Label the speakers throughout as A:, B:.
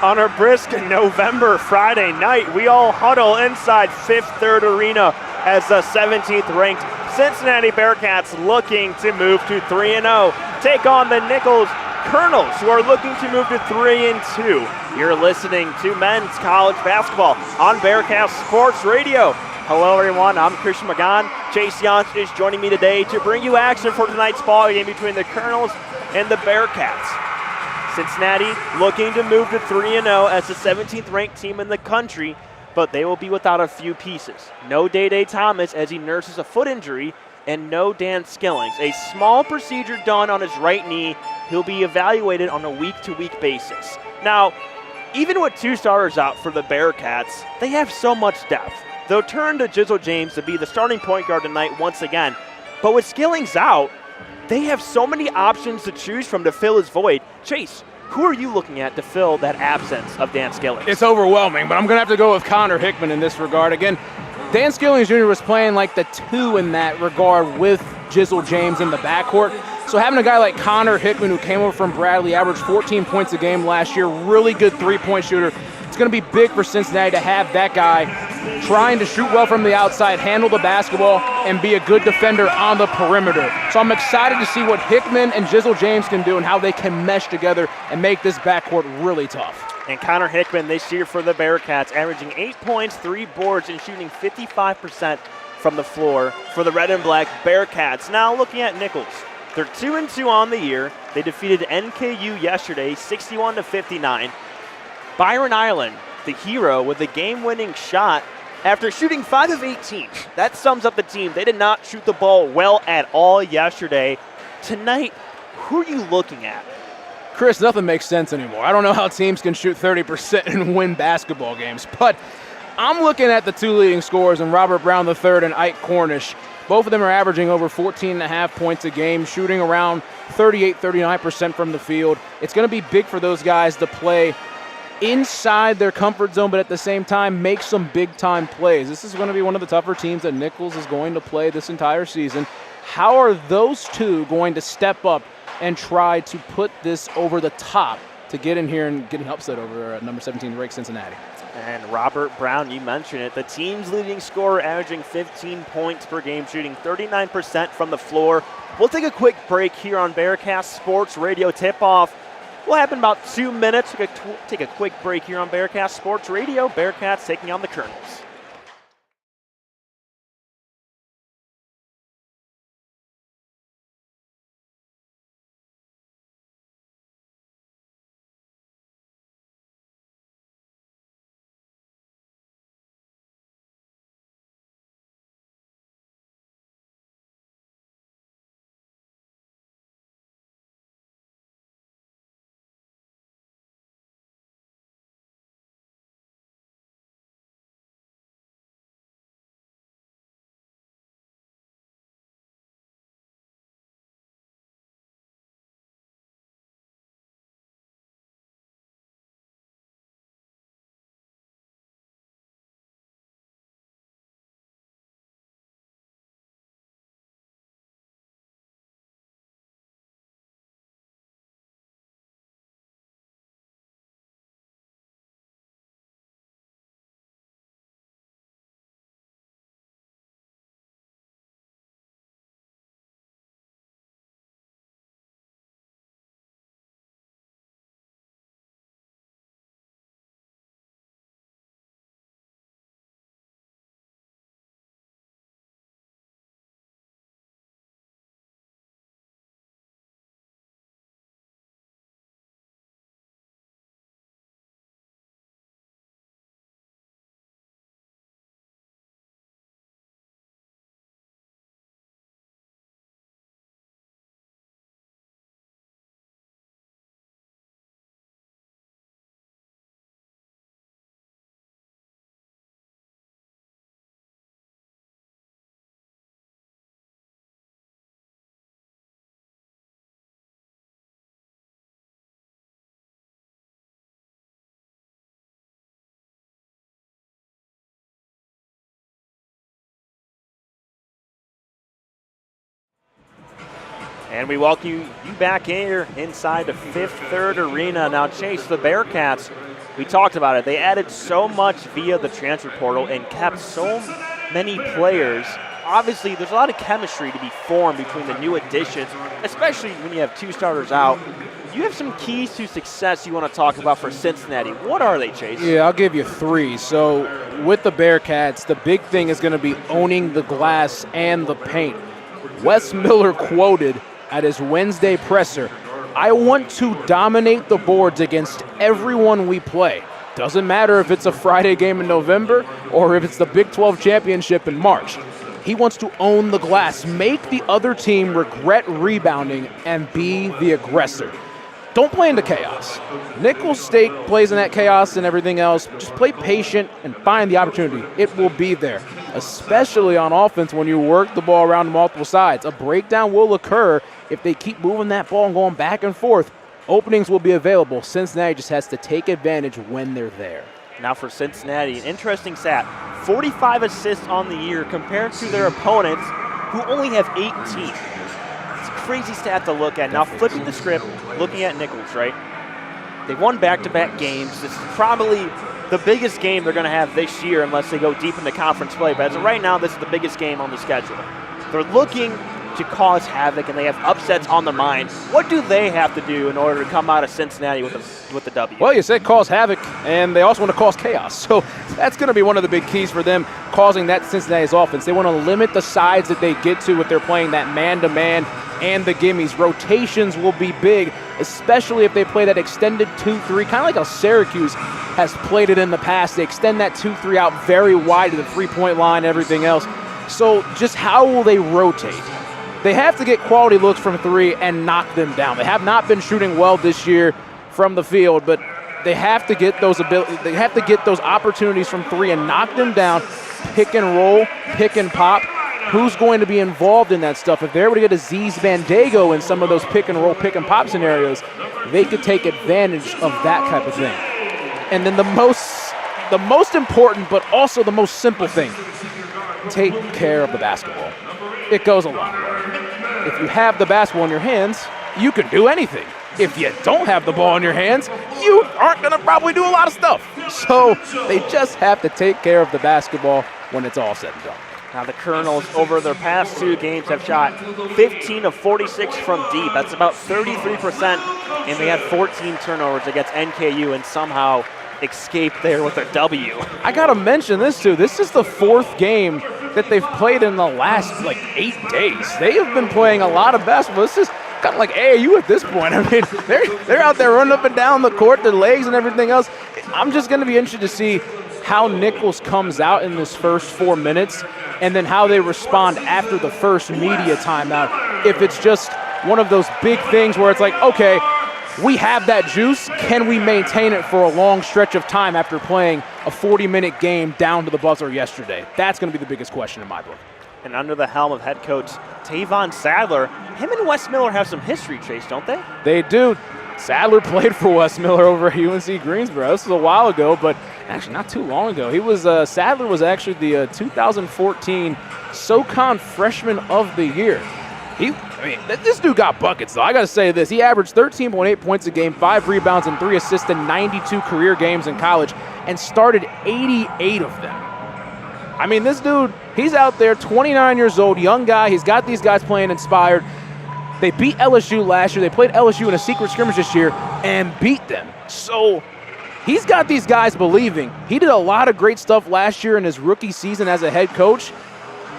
A: On a brisk November Friday night, we all huddle inside Fifth Third Arena as the 17th ranked Cincinnati Bearcats looking to move to 3-0. Take on the Nicholls Colonels, who are looking to move to 3-2. You're listening to men's college basketball on Bearcats Sports Radio. Hello everyone, I'm Christian McGon. Chase Yonch is joining me today to bring you action for tonight's ball game between the Colonels and the Bearcats. Cincinnati looking to move to 3-0 as the 17th ranked team in the country, but they will be without a few pieces. No Day-Day Thomas as he nurses a foot injury, and no Dan Skillings. A small procedure done on his right knee. He'll be evaluated on a week-to-week basis. Now, even with two starters out for the Bearcats, they have so much depth. They'll turn to Jizzle James to be the starting point guard tonight once again, but with Skillings out, they have so many options to choose from to fill his void. Chase, who are you looking at to fill that absence of Dan Skillings?
B: It's overwhelming, but I'm going to have to go with Connor Hickman in this regard. Again, Dan Skillings Jr. was playing like the two in that regard with Jizzle James in the backcourt. So having a guy like Connor Hickman, who came over from Bradley, averaged 14 points a game last year, really good three-point shooter. It's going to be big for Cincinnati to have that guy trying to shoot well from the outside, handle the basketball, and be a good defender on the perimeter. So I'm excited to see what Hickman and Jizzle James can do and how they can mesh together and make this backcourt really tough.
A: And Connor Hickman this year for the Bearcats, averaging 8 points, 3 boards, and shooting 55% from the floor for the red and black Bearcats. Now looking at Nicholls. They're 2-2 on the year. They defeated NKU yesterday, 61-59. Byron Island, the hero, with a game-winning shot after shooting 5 of 18. That sums up the team. They did not shoot the ball well at all yesterday. Tonight, who are you looking at?
B: Chris, nothing makes sense anymore. I don't know how teams can shoot 30% and win basketball games, but I'm looking at the two leading scorers in Robert Brown III and Ike Cornish. Both of them are averaging over 14.5 points a game, shooting around 38-39% from the field. It's going to be big for those guys to play inside their comfort zone, but at the same time make some big-time plays. This is going to be one of the tougher teams that Nicholls is going to play this entire season. How are those two going to step up and try to put this over the top to get in here and get an upset over number 17 ranked Cincinnati?
A: And Robert Brown, you mentioned it, the team's leading scorer, averaging 15 points per game, shooting 39% from the floor. We'll take a quick break here on Bearcats Sports Radio. Tip-off will happen in about 2 minutes. We'll take a quick break here on Bearcats Sports Radio. Bearcats taking on the Colonels. And we welcome you back here inside the Fifth Third Arena. Now, Chase, the Bearcats We talked about it. They added so much via the transfer portal and kept so many players. Obviously, there's a lot of chemistry to be formed between the new additions, especially when you have two starters out. You have some keys to success you want to talk about for Cincinnati. What are they, Chase?
B: Yeah, I'll give you 3. So with the Bearcats, the big thing is going to be owning the glass and the paint. Wes Miller quoted at his Wednesday presser, "I want to dominate the boards against everyone we play. Doesn't matter if it's a Friday game in November or if it's the Big 12 championship in March. He wants to own the glass, make the other team regret rebounding, and be the aggressor. Don't play into chaos. Nicholls State plays in that chaos and everything else. Just play patient and find the opportunity. It will be there, especially on offense when you work the ball around multiple sides. A breakdown will occur if they keep moving that ball and going back and forth. Openings will be available. Cincinnati just has to take advantage when they're there."
A: Now for Cincinnati, an interesting stat, 45 assists on the year compared to their opponents who only have 18. It's a crazy stat to look at. Now flipping the script, looking at Nicholls, right? They won back-to-back games. This is probably the biggest game they're going to have this year unless they go deep into conference play. But as of right now, this is the biggest game on the schedule. They're looking to cause havoc, and they have upsets on the mind. What do they have to do in order to come out of Cincinnati with the W?
B: Well, you said cause havoc, and they also want to cause chaos. So that's going to be one of the big keys for them, causing that Cincinnati's offense. They want to limit the sides that they get to if they're playing that man-to-man and the gimmies. Rotations will be big, especially if they play that extended 2-3, kind of like how Syracuse has played it in the past. They extend that 2-3 out very wide to the three-point line and everything else. So just how will they rotate? They have to get quality looks from 3 and knock them down. They have not been shooting well this year from the field, but they have to get those opportunities from 3 and knock them down. Pick and roll, pick and pop. Who's going to be involved in that stuff? If they're able to get a Aziz Bandago in some of those pick and roll, pick and pop scenarios, they could take advantage of that type of thing. And then the most important, but also the most simple thing, take care of the basketball. It goes a long way. If you have the basketball in your hands, you can do anything. If you don't have the ball in your hands, you aren't going to probably do a lot of stuff. So they just have to take care of the basketball when it's all said and done.
A: Now the Colonels, over their past 2 games, have shot 15 of 46 from deep. That's about 33%, and they had 14 turnovers against NKU and somehow escaped there with a W.
B: I got to mention this, too. This is the 4th game that they've played in the last, 8 days. They have been playing a lot of basketball. This is kind of like AAU at this point. I mean, they're out there running up and down the court, their legs and everything else. I'm just going to be interested to see how Nicholls comes out in this first 4 minutes and then how they respond after the first media timeout. If it's just one of those big things where it's like, okay, we have that juice. Can we maintain it for a long stretch of time after playing a 40-minute game down to the buzzer yesterday? That's going to be the biggest question in my book.
A: And under the helm of head coach Tavon Sadler, him and Wes Miller have some history, Chase, don't they?
B: They do. Sadler played for Wes Miller over at UNC Greensboro. This was a while ago, but actually not too long ago. Sadler was actually the 2014 SoCon Freshman of the Year. This dude got buckets, though. I got to say this. He averaged 13.8 points a game, 5 rebounds, and 3 assists in 92 career games in college, and started 88 of them. I mean, this dude, he's out there, 29 years old, young guy. He's got these guys playing inspired. They beat LSU last year. They played LSU in a secret scrimmage this year and beat them. So he's got these guys believing. He did a lot of great stuff last year in his rookie season as a head coach.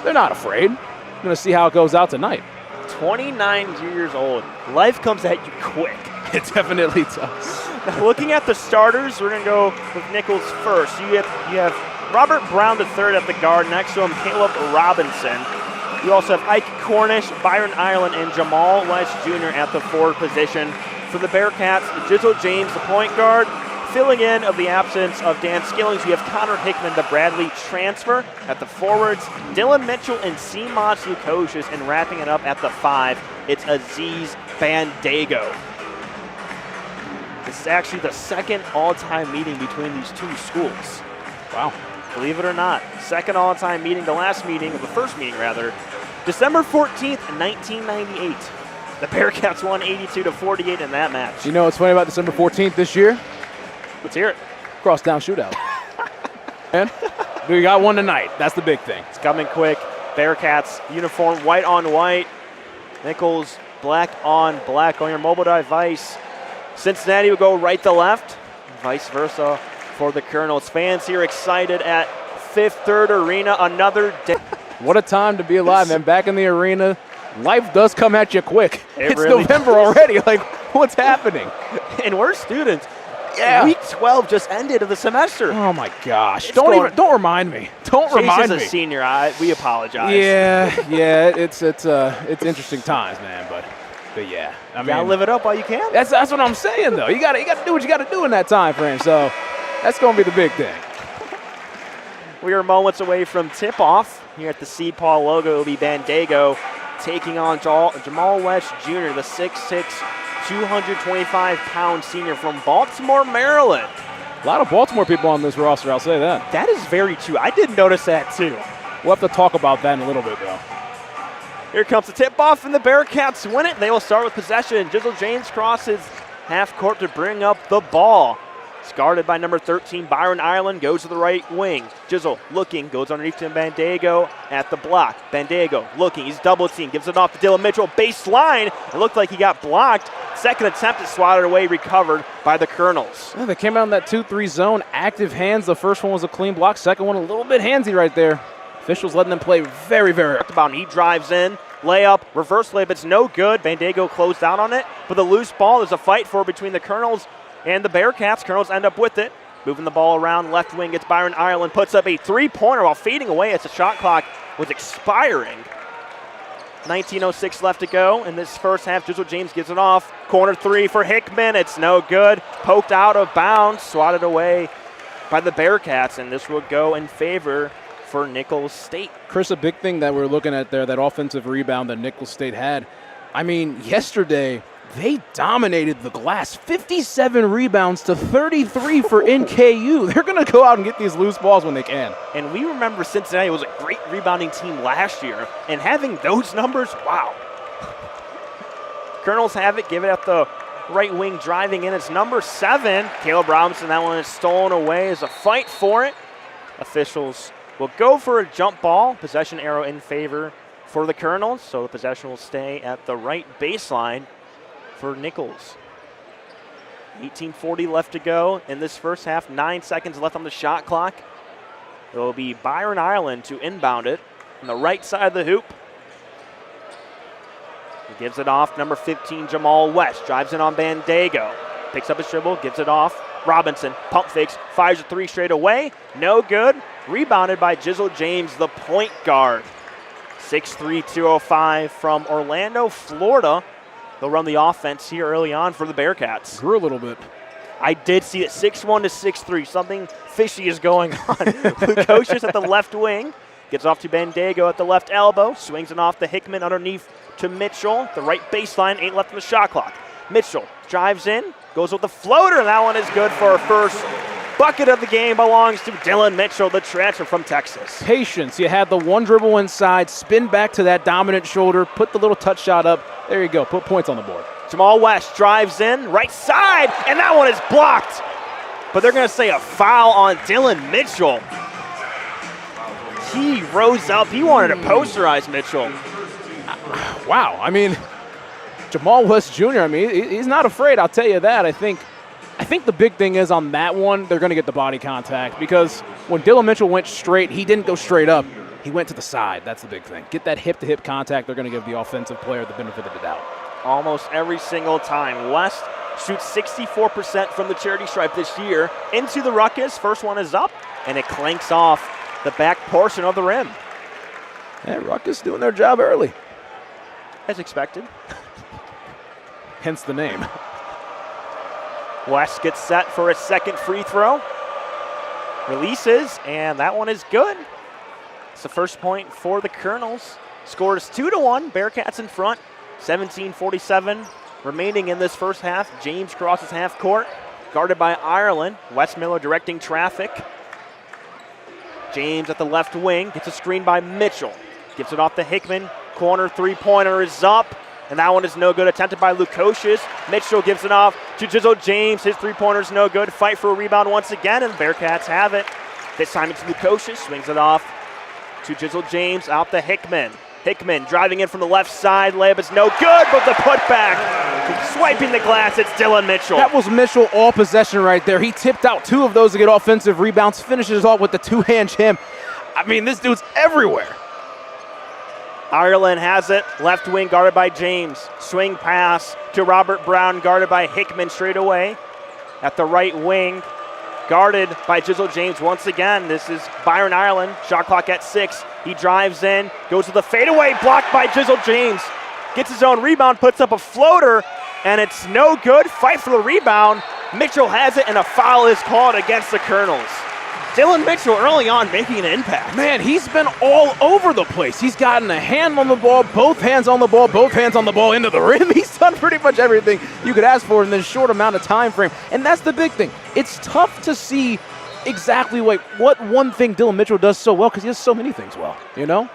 B: They're not afraid. I'm going to see how it goes out tonight.
A: 29 years old. Life comes at you quick.
B: It definitely does.
A: Now, looking at the starters, we're going to go with Nicholls first. You have Robert Brown III at the guard. Next to him, Caleb Robinson. You also have Ike Cornish, Byron Ireland, and Jamal West Jr. at the forward position. For the Bearcats, Jizzle James, the point guard. Filling in of the absence of Dan Skillings, we have Connor Hickman, the Bradley transfer at the forwards. Dylan Mitchell and Seamods Lukosius, and wrapping it up at the 5, it's Aziz Bandago. This is actually the second all-time meeting between these two schools.
B: Wow.
A: Believe it or not, second all-time meeting, the first meeting, December 14th, 1998. The Bearcats won 82-48 in that match.
B: You know what's funny about December 14th this year?
A: Let's hear it.
B: crosstown shootout. And we got one tonight. That's the big thing.
A: It's coming quick. Bearcats uniform, white on white. Nicholls, black on black on your mobile device. Cincinnati will go right to left, vice versa for the Colonels. Fans here excited at Fifth Third Arena. Another day.
B: What a time to be alive, man. Back in the arena. Life does come at you quick. It's
A: really
B: November already. Like, what's happening?
A: And we're students.
B: Yeah.
A: Week 12 just ended of the semester.
B: Oh my gosh!
A: It's
B: Don't remind me. Don't remind me.
A: Chase is a senior. We apologize.
B: Yeah. It's interesting times, man. But yeah, I mean,
A: gotta live it up while you can.
B: That's what I'm saying though. You gotta do what you gotta do in that time frame. So that's gonna be the big thing.
A: We are moments away from tip-off here at the Seed Paul logo. It will be Bandego taking on Jamal West Jr., the 6'6", 225-pound senior from Baltimore, Maryland.
B: A lot of Baltimore people on this roster, I'll say that.
A: That is very true. I did notice that too.
B: We'll have to talk about that in a little bit, though.
A: Here comes the tip-off, and the Bearcats win it. They will start with possession. Jizzle James crosses half court to bring up the ball. It's guarded by number 13, Byron Ireland, goes to the right wing. Jizzle looking, goes underneath to Bandego at the block. Bandego looking, he's double teamed, gives it off to Dylan Mitchell, baseline. It looked like he got blocked. Second attempt is swatted away, recovered by the Colonels.
B: Yeah, they came out in that 2-3 zone, active hands. The first one was a clean block, second one a little bit handsy right there. Officials letting them play very, very.
A: He drives in, layup, reverse layup, it's no good. Bandego closed down on it, but the loose ball, there's a fight for between the Colonels and the Bearcats. Colonels end up with it. Moving the ball around, left wing gets Byron Ireland, puts up a three-pointer while fading away as the shot clock was expiring. 19:06 left to go in this first half. Jizzle James gives it off. Corner three for Hickman. It's no good. Poked out of bounds, swatted away by the Bearcats, and this will go in favor for Nicholls State.
B: Chris, a big thing that we're looking at there, that offensive rebound that Nicholls State had. I mean, yesterday, they dominated the glass. 57 rebounds to 33 for NKU. They're going to go out and get these loose balls when they can.
A: And we remember Cincinnati was a great rebounding team last year, and having those numbers, wow. Colonels have it, give it at the right wing, driving in. It's number 7, Caleb Robinson. That one is stolen away. There's a fight for it. Officials will go for a jump ball. Possession arrow in favor for the Colonels, so the possession will stay at the right baseline for Nicholls. 18:40 left to go in this first half. 9 seconds left on the shot clock. It will be Byron Ireland to inbound it on the right side of the hoop. He gives it off. Number 15, Jamal West, drives in on Bandego. Picks up his dribble, gives it off. Robinson, pump fakes, fires a three straight away. No good. Rebounded by Jizzle James, the point guard. 6'3", 205 from Orlando, Florida. They'll run the offense here early on for the Bearcats.
B: Grew a little bit.
A: I did see it, 6'1" to 6'3". Something fishy is going on. Lukosius at the left wing. Gets off to Bandego at the left elbow. Swings it off to Hickman underneath to Mitchell. The right baseline, 8 left on the shot clock. Mitchell drives in, goes with the floater. That one is good for our first bucket of the game. Belongs to Dylan Mitchell, the transfer from Texas.
B: Patience. You had the one dribble inside, spin back to that dominant shoulder, put the little touch shot up. There you go. Put points on the board.
A: Jamal West drives in, right side, and that one is blocked. But they're going to say a foul on Dylan Mitchell. He rose up. He wanted to posterize Mitchell.
B: Wow. I mean, Jamal West Jr., I mean, he's not afraid, I'll tell you that. I think the big thing is on that one, they're going to get the body contact, because when Dylan Mitchell went straight, he didn't go straight up. He went to the side. That's the big thing. Get that hip-to-hip contact. They're going to give the offensive player the benefit of the doubt.
A: Almost every single time. West shoots 64% from the charity stripe this year. Into the ruckus. First one is up, and it clanks off the back portion of the rim.
B: Yeah, Ruckus doing their job early.
A: As expected.
B: Hence the name.
A: West gets set for his second free throw. Releases, and that one is good. It's the first point for the Colonels. Score is 2-1. Bearcats in front. 17:47 remaining in this first half. James crosses half court, guarded by Ireland. Wes Miller directing traffic. James at the left wing, gets a screen by Mitchell. Gives it off to Hickman. Corner three-pointer is up. and that one is no good. Attempted by Lukosius. Mitchell gives it off to Jizzle James. His three-pointer's no good. Fight for a rebound once again, and the Bearcats have it. This time it's Lukosius. Swings it off to Jizzle James. Out to Hickman. Hickman driving in from the left side. Layup is no good, but the putback. Swiping the glass, it's Dylan Mitchell.
B: That was Mitchell all possession right there. He tipped out 2 of those to get offensive rebounds, finishes off with the two-hand jam. I mean, this dude's everywhere.
A: Ireland has it. Left wing guarded by James. Swing pass to Robert Brown, guarded by Hickman straight away. At the right wing, guarded by Jizzle James once again. This is Byron Ireland. Shot clock at 6. He drives in, goes to the fadeaway, blocked by Jizzle James. Gets his own rebound, puts up a floater, and it's no good. Fight for the rebound. Mitchell has it, and a foul is called against the Colonels. Dylan Mitchell early on making an impact.
B: Man, he's been all over the place. He's gotten a hand on the ball, both hands on the ball, both hands on the ball into the rim. He's done pretty much everything you could ask for in this short amount of time frame. And that's the big thing. It's tough to see exactly like what one thing Dylan Mitchell does so well, because he does so many things well, you know?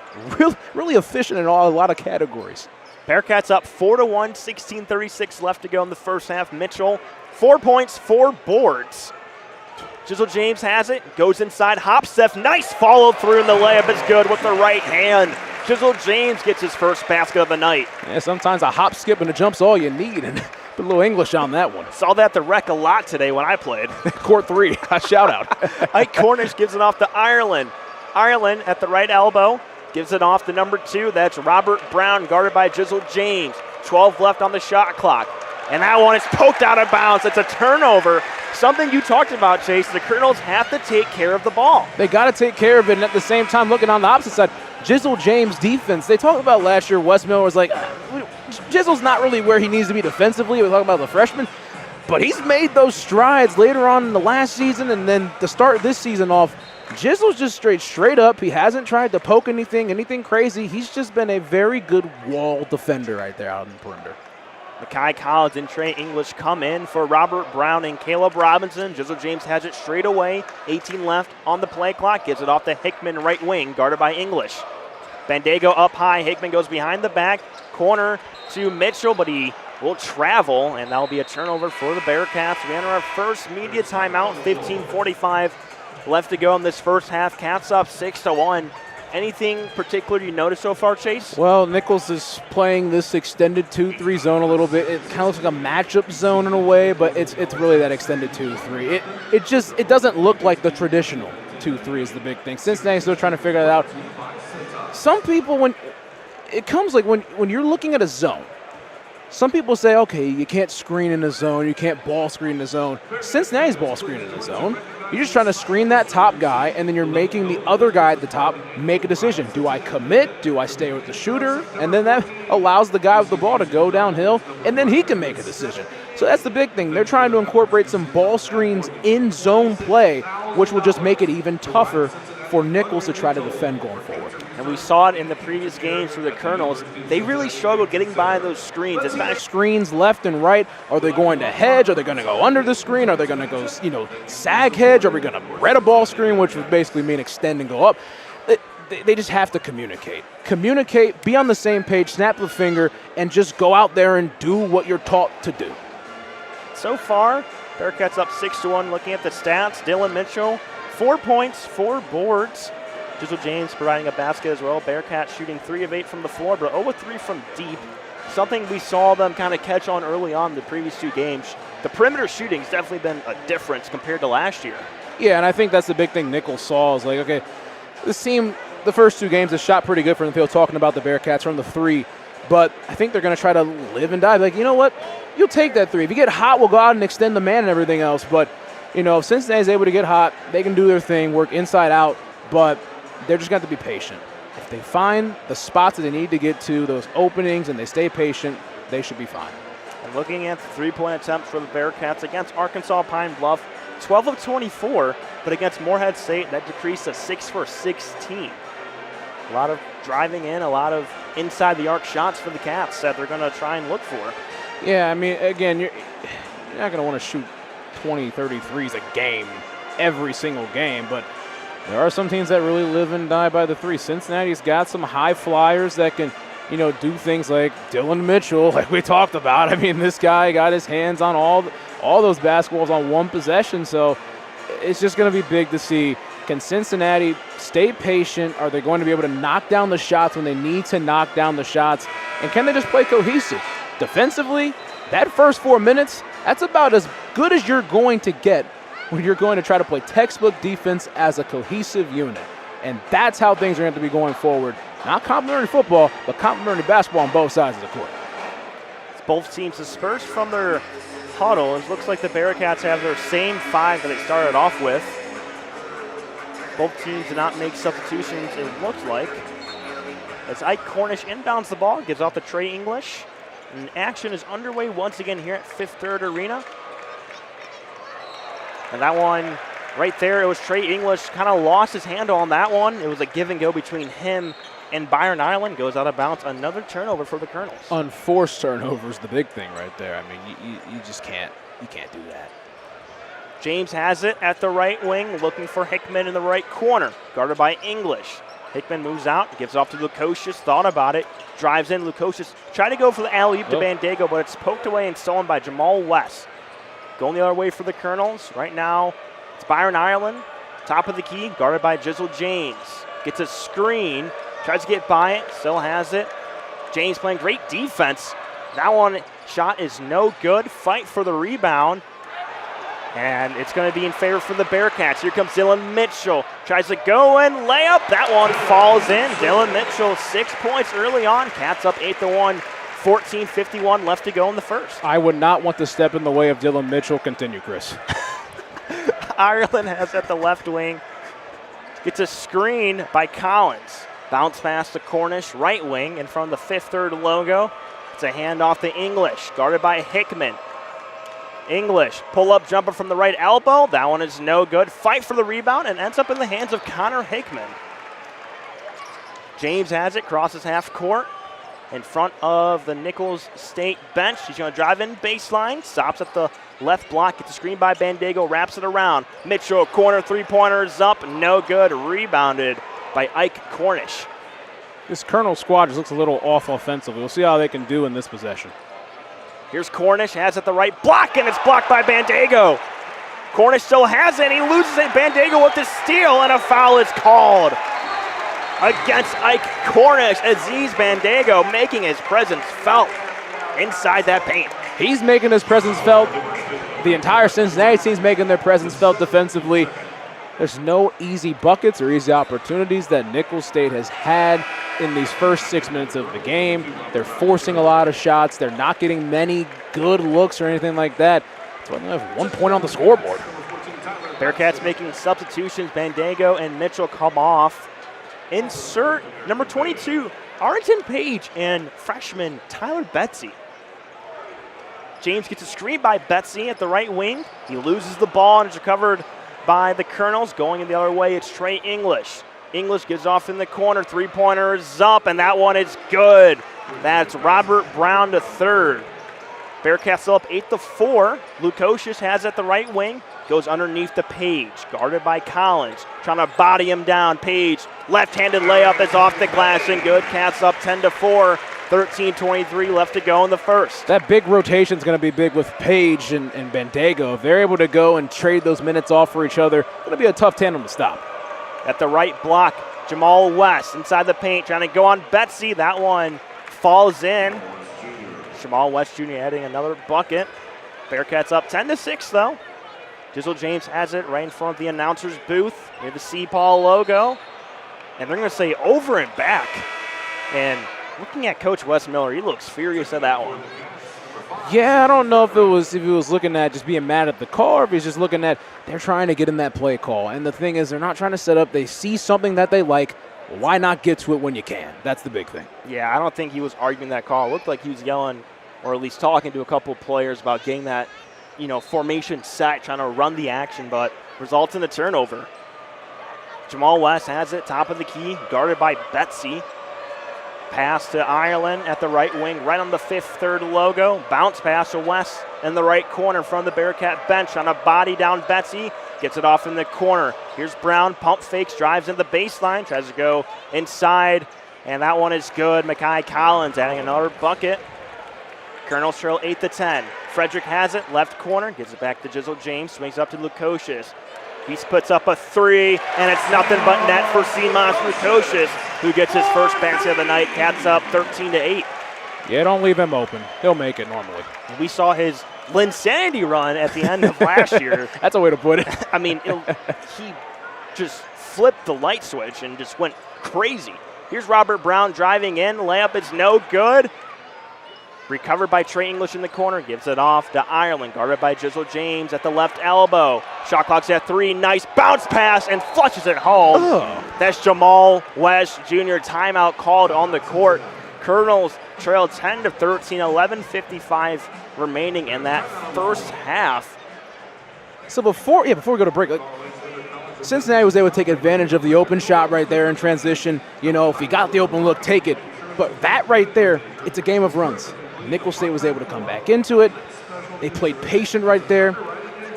B: Really efficient in a lot of categories.
A: Bearcats up 4-1, 16:36 left to go in the first half. Mitchell, 4 points, 4 boards. Jizzle James has it, goes inside, Hopsteph, nice follow through, and the layup is good with the right hand. Jizzle James gets his first basket of the night.
B: Yeah, sometimes a hop, skip, and a jump's all you need, and put a little English on that one.
A: Saw that at the rec a lot today when I played.
B: Court 3, a shout out.
A: Ike Cornish gives it off to Ireland. Ireland at the right elbow. Gives it off to number 2. That's Robert Brown, guarded by Jizzle James. 12 left on the shot clock. And that one is poked out of bounds. It's a turnover. Something you talked about, Chase. The Colonels have to take care of the ball.
B: They got to take care of it, and at the same time, looking on the opposite side, Jizzle James' defense. They talked about last year, Wes Miller was like, Jizzle's not really where he needs to be defensively. We're talking about the freshman. But he's made those strides later on in the last season, and then to start this season off, Jizzle's just straight up. He hasn't tried to poke anything crazy. He's just been a very good wall defender right there out in the perimeter.
A: Mackay Collins and Trey English come in for Robert Brown and Caleb Robinson. Jizzle James has it straight away. 18 left on the play clock. Gives it off to Hickman, right wing, guarded by English. Bandego up high. Hickman goes behind the back. Corner to Mitchell, but he will travel, and that'll be a turnover for the Bearcats. We enter our first media timeout. 15:45 left to go in this first half. Cats up 6-1. Anything particular you noticed so far, Chase?
B: Well, Nicholls is playing this extended 2-3 zone a little bit. It kind of looks like a matchup zone in a way, but it's really that extended 2-3. It doesn't look like the traditional 2-3 is the big thing. Cincinnati's still trying to figure that out. Some people, when you're looking at a zone, some people say, okay, you can't screen in a zone, you can't ball screen in a zone. Cincinnati's ball screen in a zone. You're just trying to screen that top guy, and then you're making the other guy at the top make a decision. Do I commit? Do I stay with the shooter? And then that allows the guy with the ball to go downhill, and then he can make a decision. So that's the big thing. They're trying to incorporate some ball screens in zone play, which will just make it even tougher for Nicholls to try to defend going forward.
A: And we saw it in the previous games for the Colonels. They really struggled getting by those screens. It's not
B: screens left and right. Are they going to hedge? Are they going to go under the screen? Are they going to go, sag hedge? Are we going to red a ball screen, which would basically mean extend and go up? They just have to communicate. Communicate, be on the same page, snap the finger, and just go out there and do what you're taught to do.
A: So far, Bearcats up 6-1. Looking at the stats, Dylan Mitchell, 4 points, 4 boards. Jizzle James providing a basket as well. Bearcats shooting 3 of 8 from the floor, but 0 of 3 from deep. Something we saw them kind of catch on early on in the previous 2 games. The perimeter shooting's definitely been a difference compared to last year.
B: Yeah, and I think that's the big thing Nicholls saw is like, okay, this team, the first 2 games has shot pretty good from the field, talking about the Bearcats from the 3. But I think they're going to try to live and die. Like, you know what? You'll take that 3. If you get hot, we'll go out and extend the man and everything else. But, if Cincinnati's able to get hot, they can do their thing, work inside out. But they're just going to have to be patient. If they find the spots that they need to get to, those openings, and they stay patient, they should be fine.
A: And looking at the 3-point attempts for the Bearcats against Arkansas Pine Bluff, 12 of 24, but against Morehead State, that decreased to 6 for 16. A lot of driving in, a lot of inside the arc shots for the Cats that they're going to try and look for.
B: Yeah, I mean, again, you're not going to want to shoot 20, 33s a game every single game, but there are some teams that really live and die by the 3. Cincinnati's got some high flyers that can, do things like Dylan Mitchell, like we talked about. I mean, this guy got his hands on all those basketballs on one possession, so it's just going to be big to see. Can Cincinnati stay patient? Are they going to be able to knock down the shots when they need to knock down the shots? And can they just play cohesive? Defensively, that first 4 minutes, that's about as good as you're going to get when you're going to try to play textbook defense as a cohesive unit. And that's how things are going to be going forward. Not complimentary football, but complimentary basketball on both sides of the court.
A: Both teams dispersed from their huddle. It looks like the Bearcats have their same 5 that they started off with. Both teams did not make substitutions, it looks like. As Ike Cornish inbounds the ball, gives off to Trey English. And action is underway once again here at Fifth Third Arena. And that one right there, it was Trey English, kind of lost his handle on that one. It was a give and go between him and Byron Ireland. Goes out of bounds. Another turnover for the Colonels.
B: Unforced turnover is the big thing right there. I mean, you just can't do that.
A: James has it at the right wing, looking for Hickman in the right corner, guarded by English. Hickman moves out, gives off to Lukosius, thought about it, drives in. Lukosius tried to go for the alley-oop to Bandego, but it's poked away and stolen by Jamal West. Going the other way for the Colonels. Right now, it's Byron Ireland, top of the key, guarded by Jizzle James. Gets a screen, tries to get by it, still has it. James playing great defense. That one shot is no good. Fight for the rebound. And it's going to be in favor for the Bearcats. Here comes Dylan Mitchell. Tries to go in, layup. That one falls in. Dylan Mitchell, 6 points early on. Cats up 8-1, 14:51 left to go in the first.
B: I would not want to step in the way of Dylan Mitchell. Continue, Chris.
A: Ireland has at the left wing. Gets a screen by Collins. Bounce pass to Cornish, right wing, in front of the Fifth Third logo. It's a handoff to English, guarded by Hickman. English, pull-up jumper from the right elbow. That one is no good. Fight for the rebound and ends up in the hands of Connor Hickman. James has it, crosses half court in front of the Nicholls State bench. He's going to drive in baseline, stops at the left block, gets a screen by Bandego, wraps it around. Mitchell, corner three-pointer is up, no good. Rebounded by Ike Cornish.
B: This Colonel squad just looks a little off offensively. We'll see how they can do in this possession.
A: Here's Cornish, has it the right block, and it's blocked by Bandego. Cornish still has it, he loses it. Bandego with the steal, and a foul is called against Ike Cornish. Aziz Bandego making his presence felt inside that paint.
B: He's making his presence felt. The entire Cincinnati team's making their presence felt defensively. There's no easy buckets or easy opportunities that Nicholls State has had in these first 6 minutes of the game. They're forcing a lot of shots. They're not getting many good looks or anything like that. That's why they have 1 point on the scoreboard.
A: Bearcats making substitutions. Bandego and Mitchell come off. Insert number 22, Arrington Page, and freshman Tyler Betsy. James gets a screen by Betsy at the right wing. He loses the ball and is recovered by the Colonels. Going in the other way, it's Trey English. English gives off in the corner. Three-pointer is up, and that one is good. That's Robert Brown to third. Bearcats still up 8-4. Lukosius has at the right wing. Goes underneath the Page. Guarded by Collins. Trying to body him down. Page, left-handed layup is off the glass and good. Cats up 10-4. 13:23 left to go in the first.
B: That big rotation is going to be big with Page and Bandego. If they're able to go and trade those minutes off for each other, it's going to be a tough tandem to stop.
A: At the right block, Jamal West inside the paint, trying to go on Betsy. That one falls in. Jamal West Jr. adding another bucket. Bearcats up 10-6 though. Jizzle James has it right in front of the announcer's booth near the C-Paul logo. And they're going to say over and back. And looking at Coach Wes Miller, he looks furious at that one.
B: Yeah, I don't know if he was looking at just being mad at the call, or if he's just looking at they're trying to get in that play call. And the thing is, they're not trying to set up. They see something that they like. Why not get to it when you can? That's the big thing.
A: Yeah, I don't think he was arguing that call. It looked like he was yelling, or at least talking to a couple of players about getting that, formation set, trying to run the action, but results in a turnover. Jamal West has it, top of the key, guarded by Betsy. Pass to Ireland at the right wing, right on the Fifth Third logo. Bounce pass to West in the right corner in front of the Bearcat bench. On a body down Betsy, gets it off in the corner. Here's Brown, pump fakes, drives in the baseline, tries to go inside and that one is good. Makai Collins adding another bucket. Colonels trail 8-10. Frederick has it, left corner, gives it back to Jizzle James, swings up to Lukosius. He puts up a three, and it's nothing but net for Seamus Lukosius, who gets his first basket of the night. Cats up 13-8.
B: Yeah, don't leave him open. He'll make it normally.
A: We saw his Linsanity run at the end of last year.
B: That's a way to put it.
A: I mean, he just flipped the light switch and just went crazy. Here's Robert Brown driving in. Layup is no good. Recovered by Trey English in the corner. Gives it off to Ireland. Guarded by Jizzle James at the left elbow. Shot clock's at 3. Nice bounce pass and flushes it home.
B: Oh.
A: That's Jamal West Jr. Timeout called on the court. Colonels trail 10-13, 11:55 remaining in that first half.
B: So before we go to break, Cincinnati was able to take advantage of the open shot right there in transition. You know, if you got the open look, take it. But that right there, it's a game of runs. Nicholls State was able to come back into it. They played patient right there.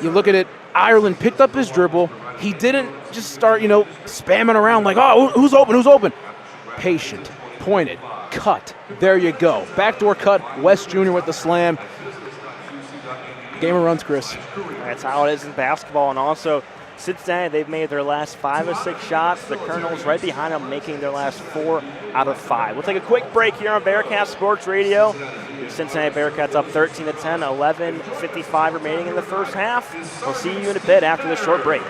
B: You look at it, Ireland picked up his dribble. He didn't just start, spamming around like, oh, who's open? Patient, pointed, cut. There you go. Backdoor cut, West Jr. with the slam. Game of runs, Chris.
A: That's how it is in basketball. And also, Cincinnati, they've made their last 5 of 6 shots. The Colonels right behind them, making their last 4 out of 5. We'll take a quick break here on Bearcat Sports Radio. The Cincinnati Bearcats up 13-10, 11:55 remaining in the first half. We'll see you in a bit after this short break.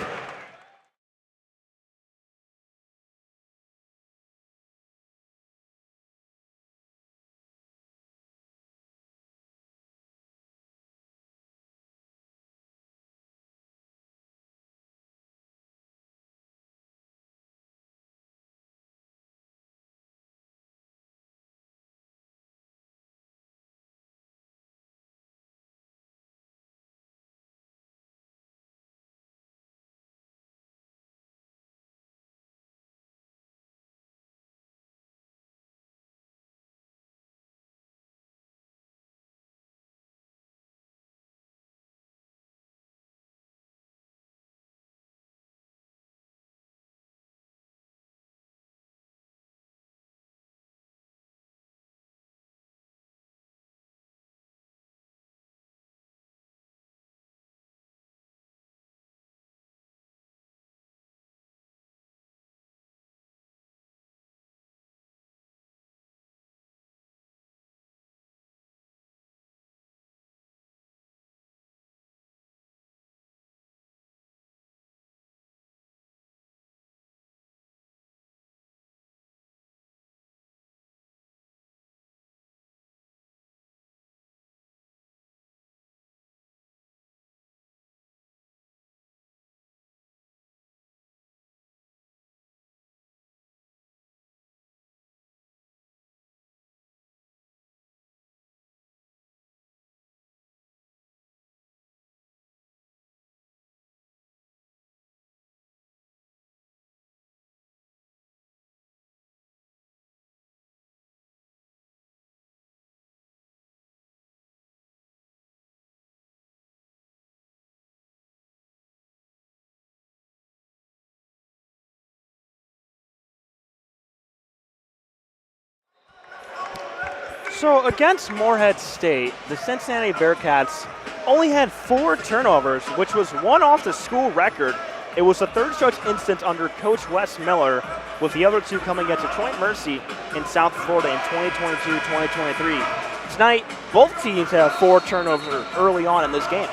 A: So against Morehead State, the Cincinnati Bearcats only had 4 turnovers, which was 1 off the school record. It was the 3rd such instance under Coach Wes Miller, with the other 2 coming against Detroit Mercy in South Florida in 2022-2023. Tonight, both teams have 4 turnovers early on in this game.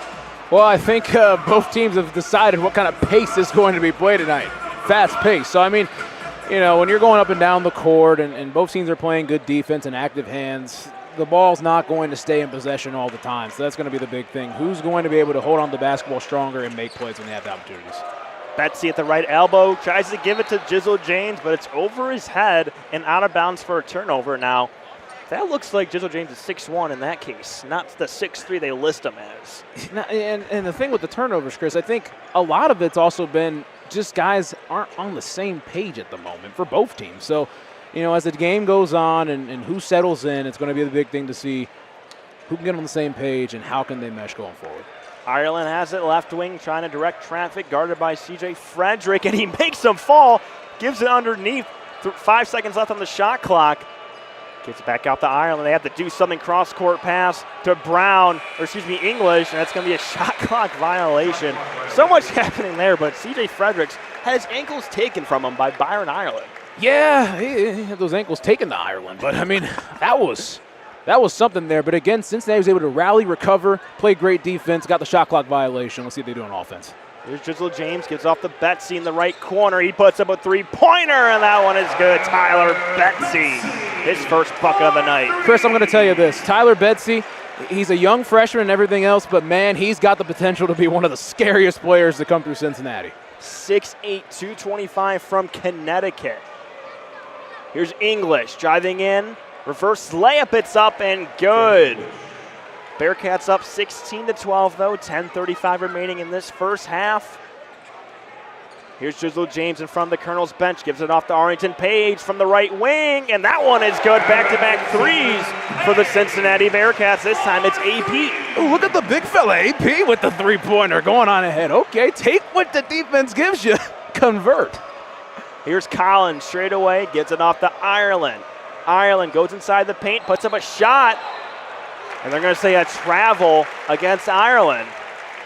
B: Well, I think both teams have decided what kind of pace is going to be played tonight. Fast pace. So, I mean, when you're going up and down the court and both teams are playing good defense and active hands, the ball's not going to stay in possession all the time. So that's going to be the big thing. Who's going to be able to hold on to the basketball stronger and make plays when they have the opportunities?
A: Betsy at the right elbow tries to give it to Jizzle James, but it's over his head and out of bounds for a turnover. Now, that looks like Jizzle James is 6'1" in that case, not the 6'3" they list him as.
B: And the thing with the turnovers, Chris, I think a lot of it's also been just guys aren't on the same page at the moment for both teams. So, as the game goes on and who settles in, it's going to be the big thing to see who can get on the same page and how can they mesh going forward.
A: Ireland has it left wing, trying to direct traffic, guarded by C.J. Frederick, and he makes him fall, gives it underneath 5 seconds left on the shot clock. Gets back out to Ireland. They have to do something. Cross-court pass to English, and that's going to be a shot clock violation. So much happening there, but C.J. Fredericks had his ankles taken from him by Byron Ireland.
B: Yeah, he had those ankles taken to Ireland, but I mean, that was something there. But again, Cincinnati was able to rally, recover, play great defense, got the shot clock violation. Let's see what they do on offense.
A: Here's Jizzle James, gives off to Betsy in the right corner. He puts up a three-pointer, and that one is good. Tyler Betsy, his first bucket of the night.
B: Chris, I'm going to tell you this. Tyler Betsy, he's a young freshman and everything else, but, man, he's got the potential to be one of the scariest players to come through Cincinnati.
A: 6'8", 225 from Connecticut. Here's English driving in. Reverse layup, it's up and good. Bearcats up 16-12 though, 10:35 remaining in this first half. Here's Jizzle James in front of the Colonel's bench, gives it off to Arlington Page from the right wing, and that one is good. Back-to-back threes for the Cincinnati Bearcats. This time it's AP.
B: Ooh, look at the big fella, AP with the three-pointer going on ahead. Okay, take what the defense gives you, convert.
A: Here's Collins straight away, gets it off to Ireland. Ireland goes inside the paint, puts up a shot, and they're going to say a travel against Ireland.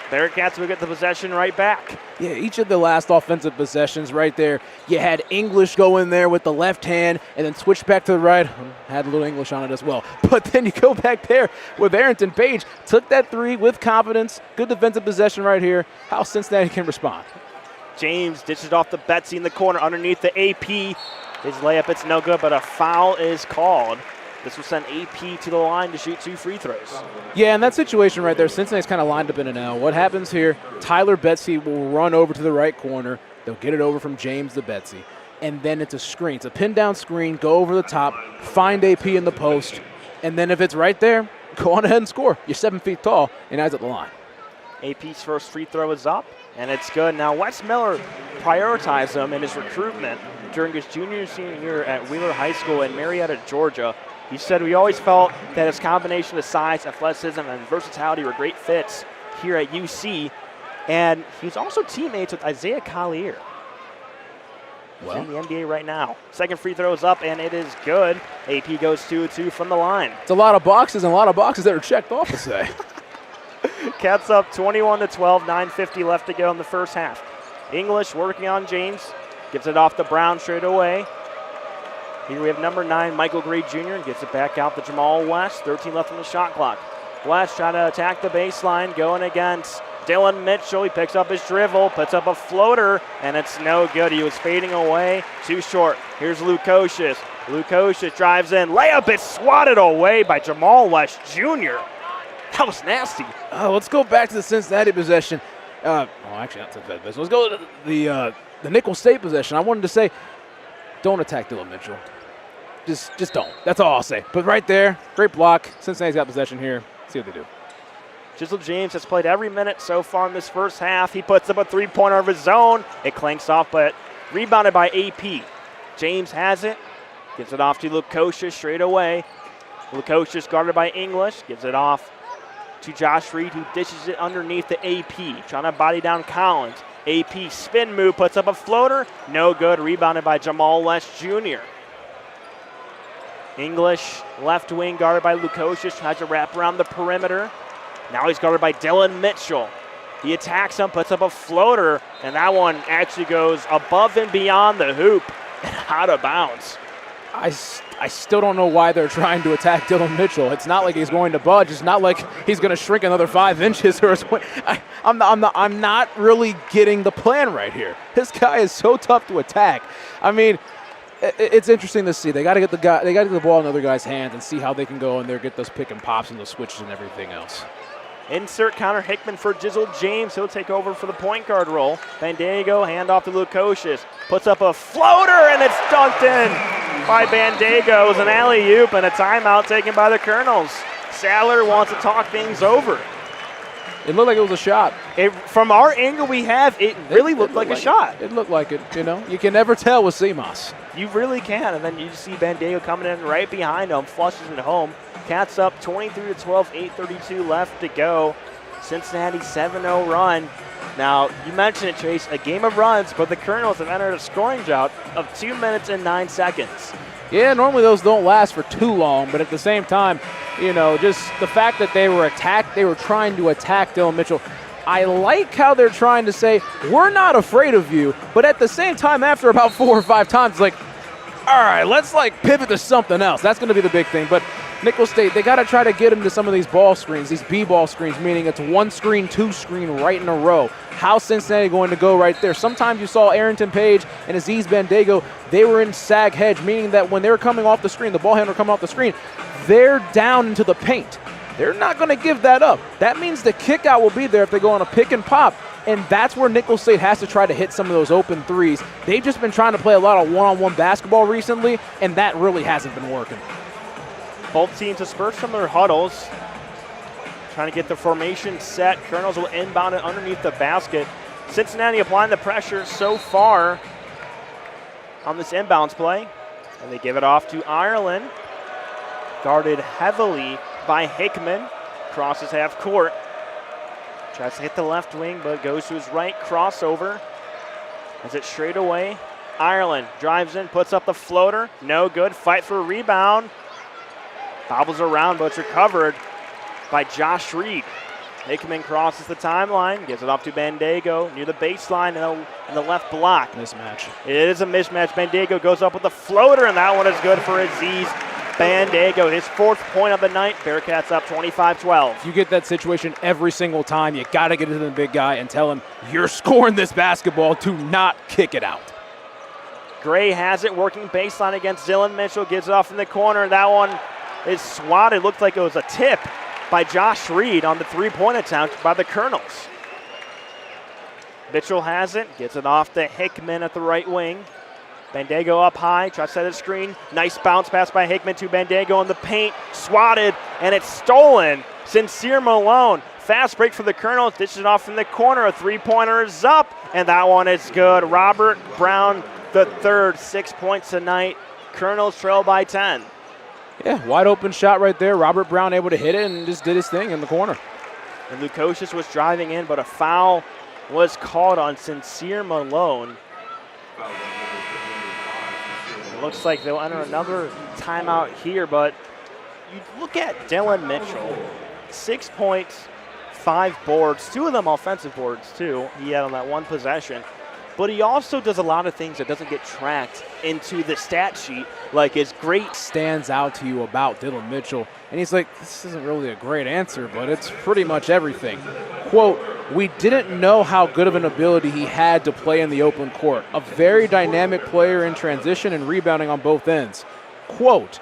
A: Bearcats will get the possession right back.
B: Yeah, each of the last offensive possessions right there, you had English go in there with the left hand and then switch back to the right. Had a little English on it as well. But then you go back there with Arlington Page, took that three with confidence. Good defensive possession right here. How Cincinnati can respond.
A: James dishes off to Betsy in the corner underneath the AP. His layup, it's no good, but a foul is called. This will send AP to the line to shoot 2 free throws.
B: Yeah, in that situation right there, Cincinnati's kind of lined up in an L. What happens here, Tyler Betsy will run over to the right corner. They'll get it over from James to Betsy. And then it's a screen. It's a pin-down screen. Go over the top, find AP in the post. And then if it's right there, go on ahead and score. You're 7 feet tall, and eyes at the line.
A: AP's first free throw is up, and it's good. Now, Wes Miller prioritized him in his recruitment during his junior and senior year at Wheeler High School in Marietta, Georgia. He said, we always felt that his combination of size, athleticism, and versatility were great fits here at UC. And he's also teammates with Isaiah Collier. He's in the NBA right now. Second free throw is up, and it is good. AP goes 2-2 from the line.
B: It's a lot of boxes and a lot of boxes that are checked off to say.
A: Cats up 21-12, 9:50 left to go in the first half. English working on James. Gives it off to Brown straight away. Here we have number 9, Michael Gray Jr. Gets it back out to Jamal West. 13 left on the shot clock. West trying to attack the baseline, going against Dylan Mitchell. He picks up his dribble, puts up a floater, and it's no good. He was fading away, too short. Here's Lukosius. Lukosius drives in. Layup is swatted away by Jamal West Jr. That was nasty.
B: Let's go back to the Cincinnati possession. Actually, not Cincinnati possession. Let's go to the Nicholls State possession. I wanted to say, don't attack Dylan Mitchell. Just don't. That's all I'll say. But right there, great block. Cincinnati's got possession here. See what they do.
A: Jizzle James has played every minute so far in this first half. He puts up a three-pointer of his own. It clanks off, but rebounded by AP. James has it. Gives it off to Lukosius straight away. Lukosius guarded by English. Gives it off to Josh Reed, who dishes it underneath the AP. Trying to body down Collins. AP spin move, puts up a floater. No good. Rebounded by Jamal West Jr. English, left wing, guarded by Lukosius, tries to wrap around the perimeter. Now he's guarded by Dylan Mitchell. He attacks him, puts up a floater, and that one actually goes above and beyond the hoop and out of bounds.
B: I still don't know why they're trying to attack Dylan Mitchell. It's not like he's going to budge. It's not like he's going to shrink another 5 inches. I'm not really getting the plan right here. This guy is so tough to attack. I mean, it's interesting to see. They got to get the ball in the other guy's hands and see how they can go in there, get those pick and pops and those switches and everything else.
A: Insert Connor Hickman for Jizzle James. He'll take over for the point guard role. Bandego, handoff to Lukosius. Puts up a floater, and it's dunked in by Bandego. It was an alley-oop and a timeout taken by the Colonels. Sadler wants to talk things over.
B: It looked like it was a shot.
A: From our angle we have, it really looked like a shot.
B: It looked like it, you know. You can never tell with CMOS.
A: You really can, and then you see Bandego coming in right behind him, flushes it home. Cats up 23-12, 8:32 left to go. Cincinnati 7-0 run. Now, you mentioned it, Chase, a game of runs, but the Colonels have entered a scoring drought of 2 minutes and 9 seconds.
B: Yeah, normally those don't last for too long, but at the same time, just the fact that they were trying to attack Dillon Mitchell. I like how they're trying to say, we're not afraid of you, but at the same time, after about 4 or 5 times, it's like, all right, let's pivot to something else. That's going to be the big thing. But Nicholls State, they got to try to get him to some of these ball screens, these B-ball screens, meaning it's 1 screen, 2 screen right in a row. How's Cincinnati going to go right there? Sometimes you saw Arrington Page and Aziz Bandego, they were in sag hedge, meaning that when they were coming off the screen, the ball handler coming off the screen, they're down into the paint. They're not going to give that up. That means the kick out will be there if they go on a pick and pop. And that's where Nicholls State has to try to hit some of those open threes. They've just been trying to play a lot of one-on-one basketball recently, and that really hasn't been working.
A: Both teams dispersed from their huddles, trying to get the formation set. Colonels will inbound it underneath the basket. Cincinnati applying the pressure so far on this inbounds play. And they give it off to Ireland. Guarded heavily by Hickman. Crosses half court. Tries to hit the left wing, but goes to his right. Crossover. As it straight away. Ireland drives in, puts up the floater. No good. Fight for a rebound. Bobbles around, but it's recovered by Josh Reed. Hickman crosses the timeline, gives it off to Bandego near the baseline in the left block.
B: Mismatch.
A: It is a mismatch. Bandego goes up with the floater, and that one is good for Aziz Bandego. His 4th point of the night. Bearcats up 25-12.
B: You get that situation every single time. You got to get it to the big guy and tell him, you're scoring this basketball. Do not kick it out.
A: Gray has it, working baseline against Dillon Mitchell. Gives it off in the corner. That one is swatted. Looked like it was a tip by Josh Reed on the 3-point attempt by the Colonels. Mitchell has it, gets it off to Hickman at the right wing. Bandego up high, tries to set a screen. Nice bounce pass by Hickman to Bandego in the paint. Swatted, and it's stolen. Sincere Malone. Fast break for the Colonels, dishes it off from the corner. A 3-pointer is up, and that one is good. Robert Brown, the 3rd, 6 points tonight. Colonels trail by 10.
B: Yeah, wide open shot right there. Robert Brown able to hit it and just did his thing in the corner.
A: And Lukosius was driving in, but a foul was called on Sincere Malone. It looks like they'll enter another timeout here, but you look at Dillon Mitchell, 6 points, 5 boards, 2 of them offensive boards too, he had on that one possession. But he also does a lot of things that doesn't get tracked into the stat sheet, like his great
B: stands out to you about Dillon Mitchell. And he's like, this isn't really a great answer, but it's pretty much everything. Quote, we didn't know how good of an ability he had to play in the open court. A very dynamic player in transition and rebounding on both ends. Quote,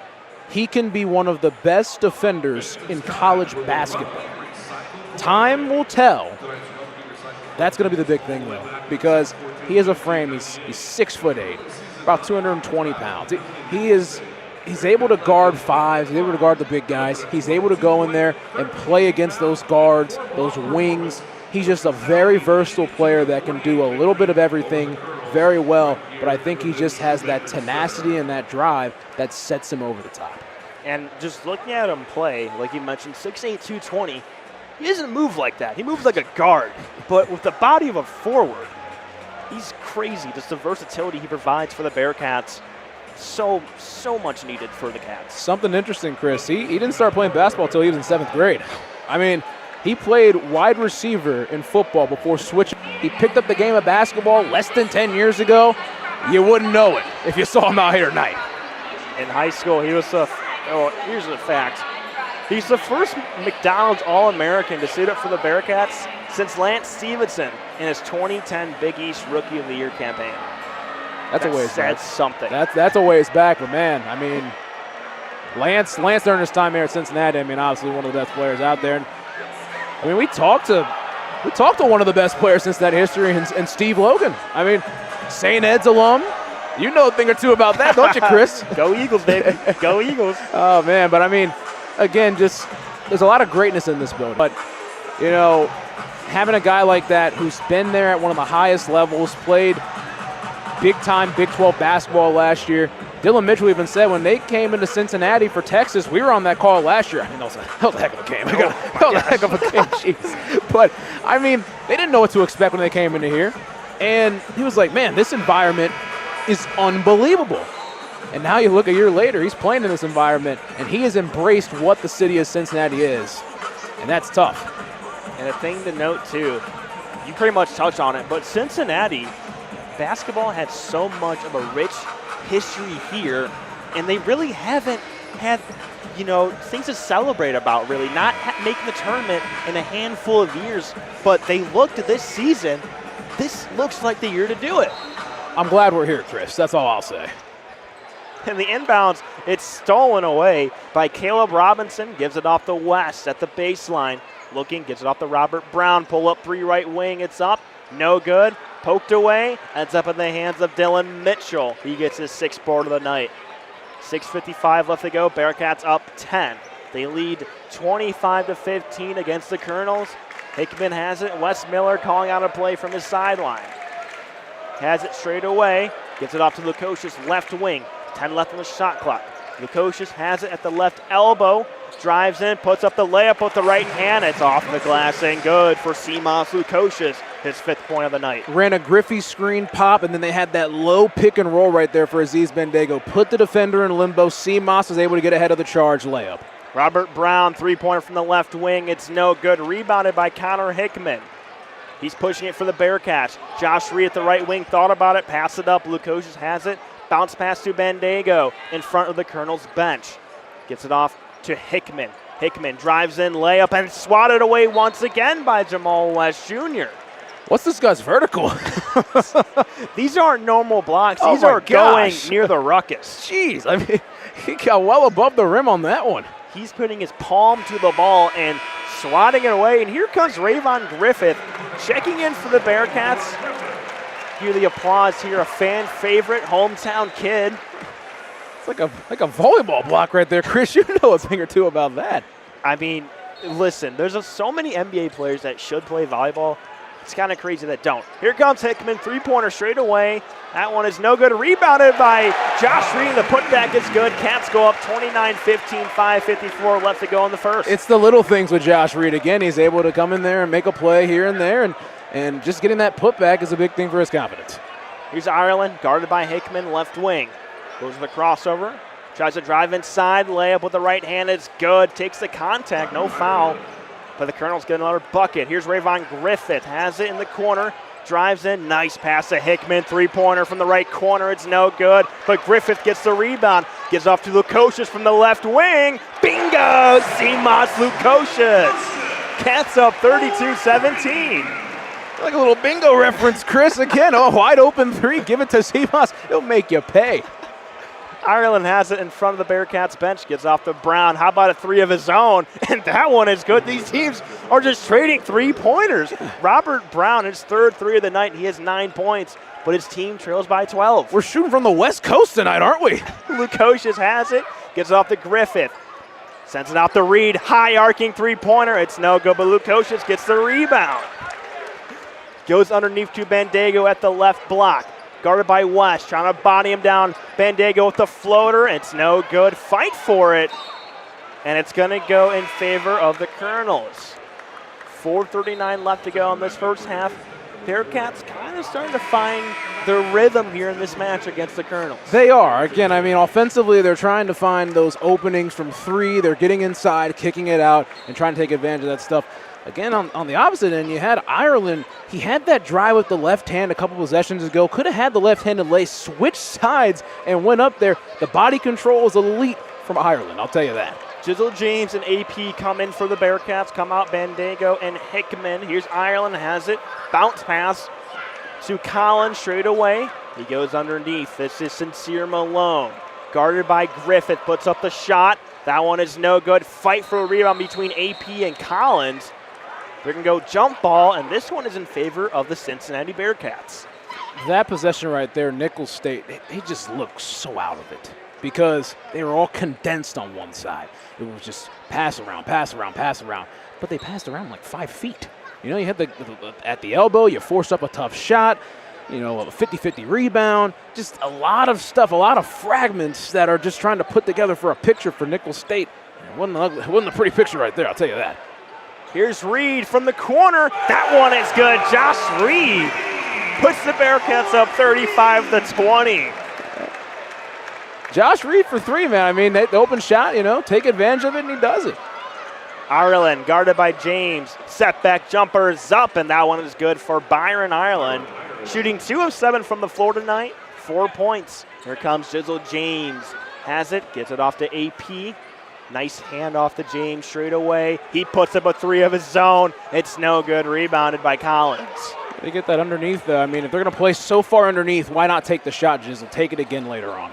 B: he can be one of the best defenders in college basketball. Time will tell. That's going to be the big thing, though, because he has a frame. He's 6'8", about 220 pounds. He's able to guard fives. He's able to guard the big guys. He's able to go in there and play against those guards, those wings. He's just a very versatile player that can do a little bit of everything very well, but I think he just has that tenacity and that drive that sets him over the top.
A: And just looking at him play, like you mentioned, 6'8", 220, he doesn't move like that. He moves like a guard, but with the body of a forward, he's crazy. Just the versatility he provides for the Bearcats, so much needed for the Cats.
B: Something interesting, Chris. He didn't start playing basketball until he was in 7th grade. I mean, he played wide receiver in football before switching. He picked up the game of basketball less than 10 years ago. You wouldn't know it if you saw him out here tonight.
A: In high school, he was here's the fact. He's the first McDonald's All-American to suit up for the Bearcats since Lance Stevenson in his 2010 Big East Rookie of the Year campaign.
B: That's a ways back.
A: That's something.
B: That's a ways back, but man, I mean, Lance during his time here at Cincinnati, I mean, obviously one of the best players out there. And, I mean, we talked to one of the best players since that history, and Steve Logan. I mean, St. Ed's alum. You know a thing or two about that, don't you, Chris?
A: Go Eagles, baby. Go Eagles.
B: Oh, man, but I mean, again, just there's a lot of greatness in this building. But, you know, having a guy like that who's been there at one of the highest levels, played big-time Big 12 basketball last year, Dylan Mitchell even said when they came into Cincinnati for Texas, we were on that call last year. I mean, that was a heck of a game. That was a heck of a game, jeez. But, I mean, they didn't know what to expect when they came into here. And he was like, man, this environment is unbelievable. And now you look a year later, he's playing in this environment, and he has embraced what the city of Cincinnati is. And that's tough.
A: And a thing to note, too, you pretty much touched on it, but Cincinnati basketball had so much of a rich history here, and they really haven't had, things to celebrate about, really. Not making the tournament in a handful of years, but they looked at this season, this looks like the year to do it.
B: I'm glad we're here, Chris. That's all I'll say.
A: And the inbounds, it's stolen away by Caleb Robinson, gives it off the West at the baseline. Looking, gives it off to Robert Brown, pull up 3 right wing, it's up, no good. Poked away, ends up in the hands of Dylan Mitchell. He gets his 6th board of the night. 6:55 left to go. Bearcats up 10. They lead 25-15 against the Colonels. Hickman has it. Wes Miller calling out a play from his sideline. Has it straight away. Gets it off to Lukosius, left wing. 10 left on the shot clock. Lukosius has it at the left elbow. Drives in, puts up the layup with the right hand. It's off the glass and good for Simas Lukosius, his 5th point of the night.
B: Ran a Griffey screen pop, and then they had that low pick and roll right there for Aziz Bandego. Put the defender in limbo. Simas was able to get ahead of the charge layup.
A: Robert Brown, 3-pointer from the left wing. It's no good. Rebounded by Connor Hickman. He's pushing it for the Bearcats. Josh Reed at the right wing thought about it, passed it up. Lukosius has it. Bounce pass to Bandego in front of the Colonels bench. Gets it off to Hickman. Hickman drives in, layup, and swatted away once again by Jamal West Jr.
B: What's this guy's vertical?
A: These aren't normal blocks.
B: Oh
A: These are going
B: gosh.
A: near the ruckus.
B: Jeez, I mean, he got well above the rim on that one.
A: He's putting his palm to the ball and swatting it away. And here comes Rayvon Griffith checking in for the Bearcats. Hear the applause here, a fan favorite, hometown kid.
B: It's like a volleyball block right there, Chris. You know a thing or two about that.
A: I mean, listen, there's so many NBA players that should play volleyball. It's kind of crazy that don't. Here comes Hickman, 3-pointer straight away. That one is no good. Rebounded by Josh Reed. The putback is good. Cats go up 29-15, 5:54 left to go in the first.
B: It's the little things with Josh Reed. Again, he's able to come in there and make a play here and there, and just getting that putback is a big thing for his confidence.
A: Here's Ireland, guarded by Hickman, left wing. Goes to the crossover. Tries to drive inside. Layup with the right hand. It's good. Takes the contact. No foul. But the Colonels get another bucket. Here's Rayvon Griffith. Has it in the corner. Drives in. Nice pass to Hickman. 3-pointer from the right corner. It's no good. But Griffith gets the rebound. Gives off to Lukosius from the left wing. Bingo! Simas Lukosius. Cats up 32-17.
B: Like a little bingo reference, Chris. Again, wide open 3. Give it to Simas. He'll make you pay.
A: Ireland has it in front of the Bearcats bench. Gets off to Brown. How about a 3 of his own? And that one is good. These teams are just trading 3-pointers. Robert Brown, his 3rd 3 of the night. He has 9 points, but his team trails by 12.
B: We're shooting from the West Coast tonight, aren't we?
A: Lukosius has it. Gets it off to Griffith. Sends it out to Reed. High arcing 3-pointer. It's no good, but Lukosius gets the rebound. Goes underneath to Bandego at the left block. Guarded by West, trying to body him down. Bandego with the floater. It's no good. Fight for it. And it's going to go in favor of the Colonels. 4:39 left to go in this first half. Bearcats kind of starting to find their rhythm here in this match against the Colonels.
B: They are. Again, I mean, offensively, they're trying to find those openings from 3. They're getting inside, kicking it out, and trying to take advantage of that stuff. Again, on the opposite end, you had Ireland. He had that drive with the left hand a couple possessions ago. Could have had the left-handed lay, switched sides, and went up there. The body control is elite from Ireland, I'll tell you that.
A: Jizzle James and AP come in for the Bearcats. Come out Bandego and Hickman. Here's Ireland, has it. Bounce pass to Collins straight away. He goes underneath. This is Sincere Malone. Guarded by Griffith, puts up the shot. That one is no good. Fight for a rebound between AP and Collins. They're going to go jump ball, and this one is in favor of the Cincinnati Bearcats.
B: That possession right there, Nicholls State, they just looked so out of it because they were all condensed on one side. It was just pass around, pass around, pass around. But they passed around like 5 feet. You know, you had at the elbow, you forced up a tough shot. a 50-50 rebound, just a lot of stuff, a lot of fragments that are just trying to put together for a picture for Nicholls State. It wasn't a pretty picture right there, I'll tell you that.
A: Here's Reed from the corner. That one is good. Josh Reed puts the Bearcats up 35-20.
B: Josh Reed for three, man. I mean, the open shot, take advantage of it, and he does it.
A: Ireland guarded by James. Setback jumper is up, and that one is good for Byron Ireland. Shooting 2 of 7 from the floor tonight, 4 points. Here comes Jizzle James. Has it, gets it off to AP. Nice handoff to James straight away. He puts up a 3 of his own. It's no good, rebounded by Collins.
B: They get that underneath, though. I mean, if they're going to play so far underneath, why not take the shot, Jizzle? Take it again later on.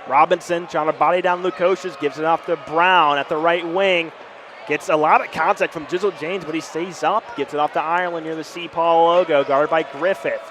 A: Robinson trying to body down Lukosius, gives it off to Brown at the right wing. Gets a lot of contact from Jizzle James, but he stays up. Gets it off to Ireland near the C. Paul logo, guarded by Griffith.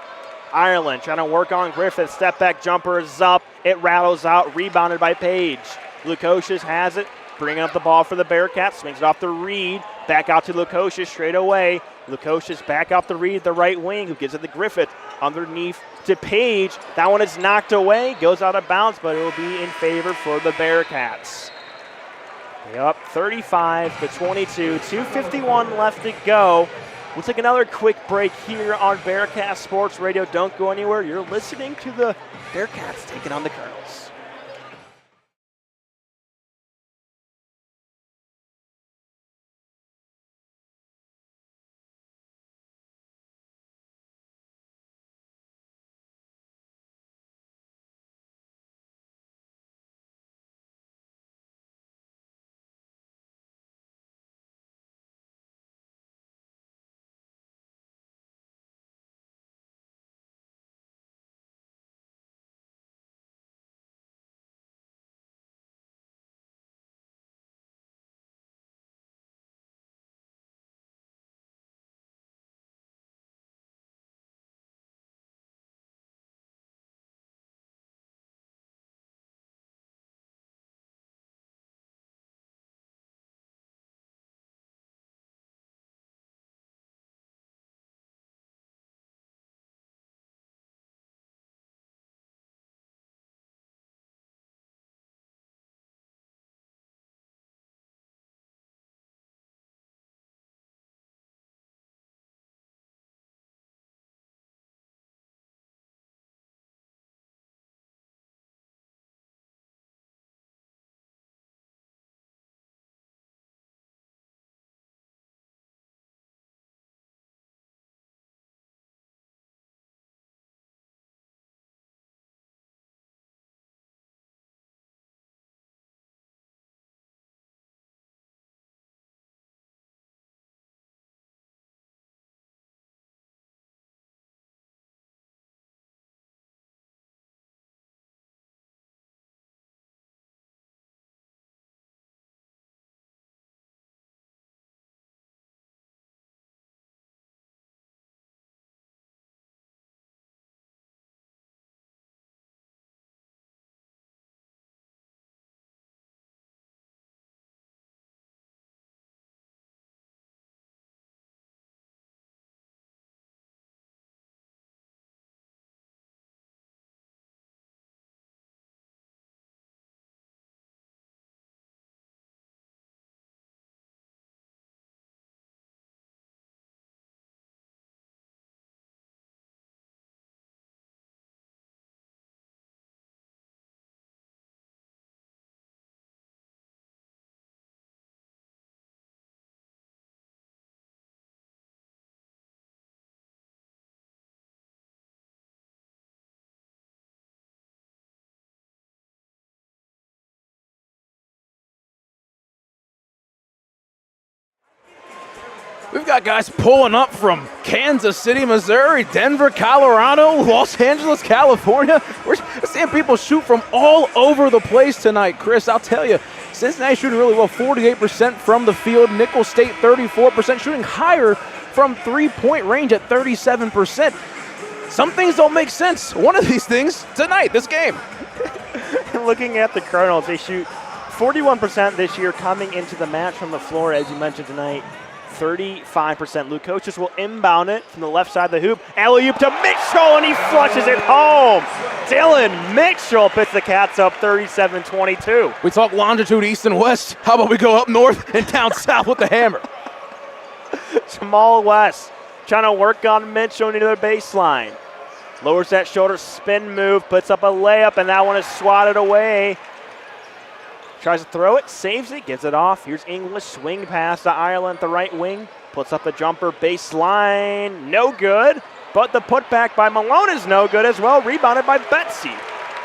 A: Ireland trying to work on Griffith. Step back jumper is up. It rattles out, rebounded by Page. Lukosius has it, bringing up the ball for the Bearcats. Swings it off to Reed. Back out to Lukosius straight away. Lukosius back out to Reed, the right wing, who gives it to Griffith. Underneath to Page. That one is knocked away. Goes out of bounds, but it will be in favor for the Bearcats. Up 35-22, 2:51 left to go. We'll take another quick break here on Bearcats Sports Radio. Don't go anywhere. You're listening to the Bearcats taking on the Colonels.
B: We've got guys pulling up from Kansas City, Missouri, Denver, Colorado, Los Angeles, California. We're seeing people shoot from all over the place tonight, Chris. I'll tell you, Cincinnati shooting really well, 48% from the field. Nicholls State, 34%, shooting higher from three-point range at 37%. Some things don't make sense. One of these things tonight, this game.
A: Looking at the Colonels, they shoot 41% this year coming into the match from the floor, as you mentioned tonight. 35%. Nicholls will inbound it from the left side of the hoop. Alley-oop to Mitchell, and he flushes it home. Dylan Mitchell puts the Cats up 37-22.
B: We talk longitude east and west. How about we go up north and down south with the hammer?
A: Jamal West trying to work on Mitchell near the baseline. Lowers that shoulder spin move, puts up a layup, and that one is swatted away. Tries to throw it, saves it, gives it off. Here's English, swing pass to Ireland at the right wing. Puts up the jumper, baseline, no good. But the putback by Malone is no good as well, rebounded by Betsy.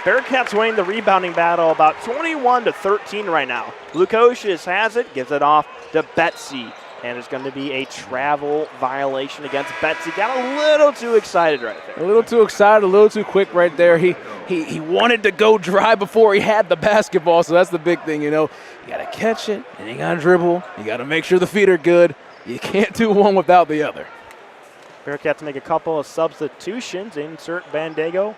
A: Bearcats winning the rebounding battle about 21-13 right now. Nicholls has it, gives it off to Betsy. And there's going to be a travel violation against Betsy. Got a little too excited right there.
B: A little too excited, a little too quick right there. He wanted to go dry before he had the basketball, so that's the big thing, you know. You got to catch it, and you got to dribble. You got to make sure the feet are good. You can't do one without the other.
A: Bearcats make a couple of substitutions. Insert Bandego.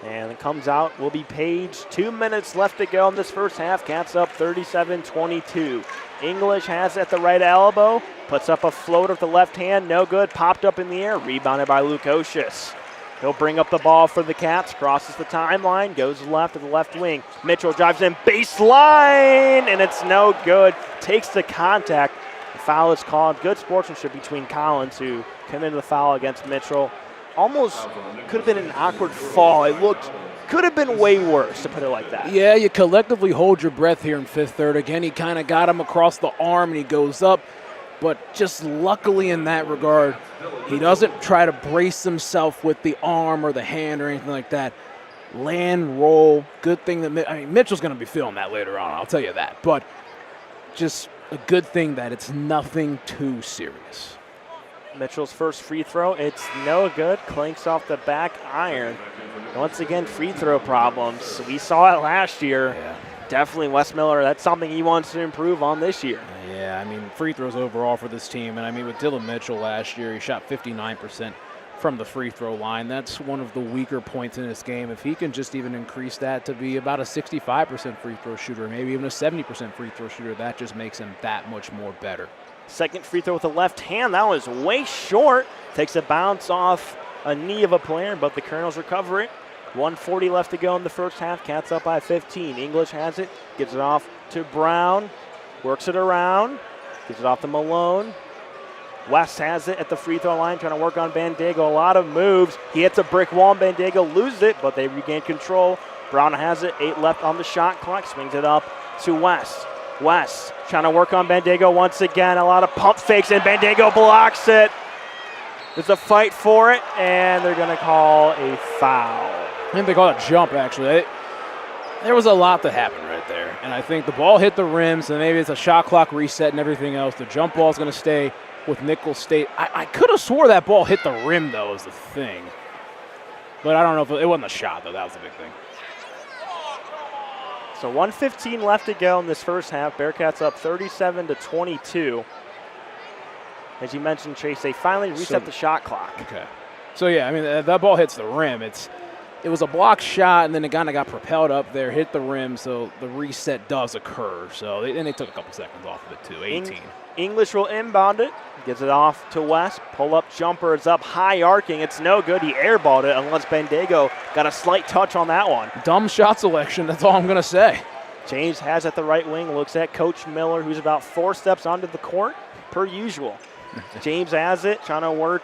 A: And it comes out will be Page. 2 minutes left to go in this first half. Cats up 37-22. English has it at the right elbow. Puts up a floater with the left hand. No good. Popped up in the air. Rebounded by Nicholls. He'll bring up the ball for the Cats. Crosses the timeline. Goes left to the left wing. Mitchell drives in baseline. And it's no good. Takes the contact. The foul is called. Good sportsmanship between Collins, who committed the foul against Mitchell. Almost could have been an awkward fall. It could have been way worse, to put it like that.
B: Yeah, you collectively hold your breath here in fifth third. Again, he kind of got him across the arm and he goes up. But just luckily in that regard, he doesn't try to brace himself with the arm or the hand or anything like that. Land, roll, good thing that Mitchell's going to be feeling that later on, I'll tell you that. But just a good thing that it's nothing too serious.
A: Mitchell's first free throw, it's no good. Clinks off the back iron. Once again, free throw problems. We saw it last year.
B: Yeah.
A: Definitely Wes Miller, that's something he wants to improve on this year.
B: Yeah, I mean, free throws overall for this team. And I mean, with Dylan Mitchell last year, he shot 59% from the free throw line. That's one of the weaker points in this game. If he can just even increase that to be about a 65% free throw shooter, maybe even a 70% free throw shooter, that just makes him that much more better.
A: Second free throw with the left hand. That was way short. Takes a bounce off a knee of a player, but the Colonels recover it. 1:40 left to go in the first half. Cats up by 15. English has it. Gives it off to Brown. Works it around. Gives it off to Malone. West has it at the free throw line, trying to work on Bandego. A lot of moves. He hits a brick wall, and Bandego loses it, but they regain control. Brown has it. 8 left on the shot clock. Swings it up to West. West trying to work on Bandego once again. A lot of pump fakes, and Bandego blocks it. There's a fight for it, and they're going to call a foul.
B: I think they call it a jump, actually. There was a lot that happened right there. And I think the ball hit the rim, so maybe it's a shot clock reset and everything else. The jump ball is going to stay with Nicholls State. I could have swore that ball hit the rim, though, is the thing. But I don't know if it wasn't a shot, though. That was the big thing.
A: So 1:15 left to go in this first half. Bearcats up 37-22. As you mentioned, Chase, they finally reset the shot clock.
B: Okay. So, yeah, I mean, that ball hits the rim. It was a blocked shot, and then it kind of got propelled up there, hit the rim, so the reset does occur. So they took a couple seconds off of it, too, 18.
A: English will inbound it. Gives it off to West. Pull-up jumper is up high arcing. It's no good. He airballed it unless Bandego got a slight touch on that one.
B: Dumb shot selection, that's all I'm going to say.
A: James has at the right wing. Looks at Coach Miller, who's about 4 steps onto the court, per usual. James has it, trying to work,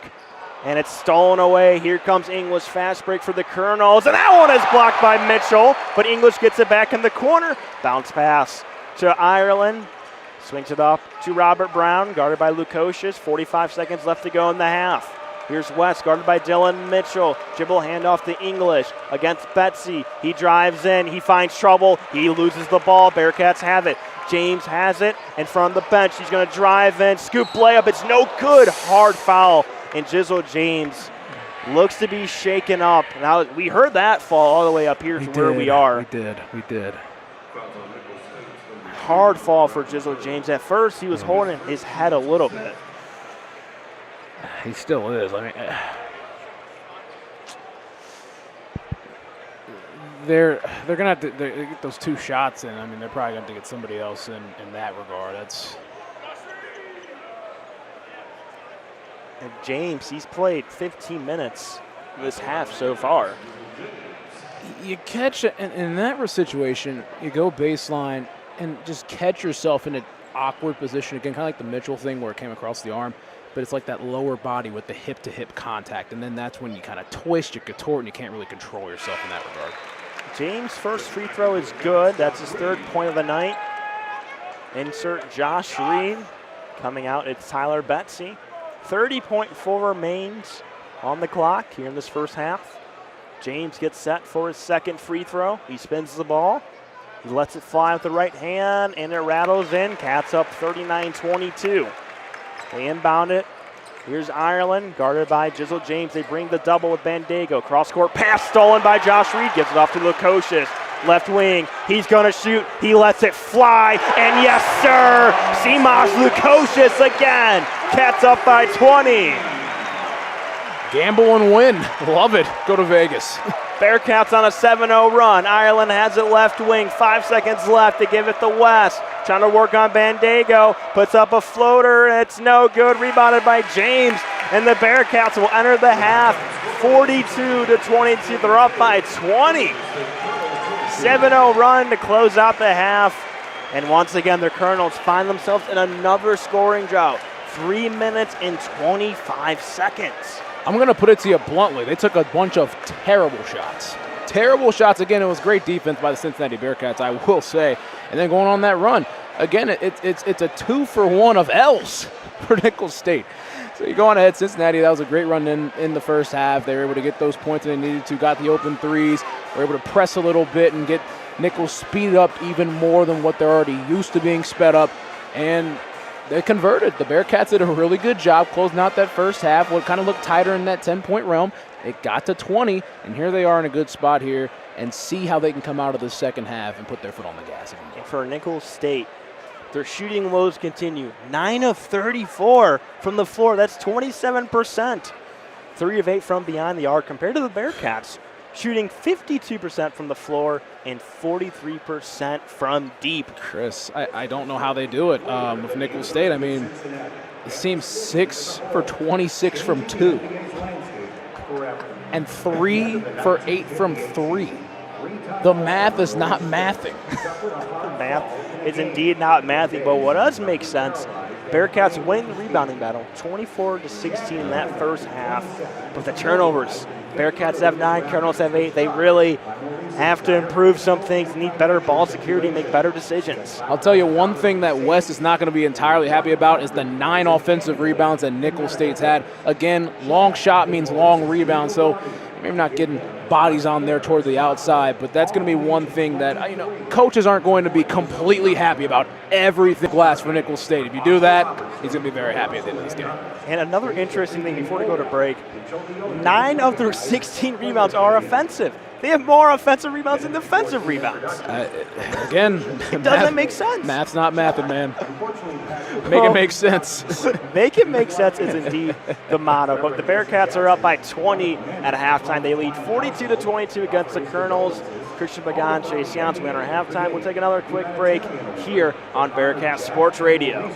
A: and it's stolen away. Here comes English, fast break for the Colonels, and that one is blocked by Mitchell, but English gets it back in the corner. Bounce pass to Ireland. Swings it up to Robert Brown, guarded by Nicholls. 45 seconds left to go in the half. Here's West, guarded by Dylan Mitchell. Dribble handoff to English against Betsy. He drives in. He finds trouble. He loses the ball. Bearcats have it. James has it in front of the bench. He's going to drive in. Scoop layup. It's no good. Hard foul. And Jizzle James looks to be shaken up. Now, we heard that fall all the way up here to where we are.
B: We did.
A: Hard fall for Jizzle James. At first, he was holding his head a little bit.
B: He still is. I mean, they're gonna have to get those 2 shots in. I mean, they're probably gonna have to get somebody else in that regard.
A: And James, he's played 15 minutes this half so far.
B: You catch it in that situation, you go baseline and just catch yourself in an awkward position again, kind of like the Mitchell thing where it came across the arm, but it's like that lower body with the hip-to-hip contact, and then that's when you kind of twist, you contort, and you can't really control yourself in that regard.
A: James' first free throw is good. That's his 3rd point of the night. Insert Josh Reed. Coming out, it's Tyler Betsy. 30.4 remains on the clock here in this first half. James gets set for his 2nd free throw. He spins the ball. He lets it fly with the right hand, and it rattles in. Cats up 39-22. They inbound it. Here's Ireland, guarded by Jizzle James. They bring the double with Bandego. Cross-court pass stolen by Josh Reed. Gives it off to Lukosius. Left wing. He's going to shoot. He lets it fly. And yes, sir! Simas Lukosius again. Cats up by 20.
B: Gamble and win. Love it. Go to Vegas.
A: Bearcats on a 7-0 run. Ireland has it left wing. 5 seconds left to give it to West. Trying to work on Bandego. Puts up a floater. It's no good. Rebounded by James. And the Bearcats will enter the half 42-22. They're up by 20. 7-0 run to close out the half. And once again, the Colonels find themselves in another scoring drought. 3 minutes and 25 seconds.
B: I'm going to put it to you bluntly. They took a bunch of terrible shots. Terrible shots. Again, it was great defense by the Cincinnati Bearcats, I will say. And then going on that run, again, it's a 2-for-1 of L's for Nicholls State. So you go on ahead, Cincinnati. That was a great run in the first half. They were able to get those points they needed to, got the open threes, were able to press a little bit and get Nicholls speed up even more than what they're already used to being sped up. And they converted. The Bearcats did a really good job closing out that first half. What kind of looked tighter in that 10-point realm. It got to 20, and here they are in a good spot here, and see how they can come out of the second half and put their foot on the gas again.
A: And for Nicholls State, their shooting woes continue. 9 of 34 from the floor. That's 27%. 3 of 8 from behind the arc compared to the Bearcats, shooting 52% from the floor and 43% from deep.
B: Chris, I don't know how they do it with Nicholls State. I mean, it seems 6 for 26 from 2 and 3 for 8 from 3. The math is not mathing.
A: The math is indeed not mathing, but what does make sense, Bearcats win the rebounding battle, 24-16 in that first half. But the turnovers, Bearcats have 9, Colonels have 8. They really have to improve some things, need better ball security, make better decisions.
B: I'll tell you one thing that West is not going to be entirely happy about is the 9 offensive rebounds that Nicholls State's had. Again, long shot means long rebound, so maybe not getting bodies on there toward the outside, but that's going to be one thing that, coaches aren't going to be completely happy about everything glass for Nicholls State. If you do that, he's going to be very happy at the end of this game.
A: And another interesting thing before we go to break, 9 of their 16 rebounds are offensive. They have more offensive rebounds than defensive rebounds.
B: Again,
A: it doesn't make sense.
B: Math's not mathing, man. Make it make sense.
A: Make it make sense is indeed the motto. But the Bearcats are up by 20 at halftime. They lead 42-22 against the Colonels. Christian Pagan, Chase Yance, we enter halftime. We'll take another quick break here on Bearcat Sports Radio.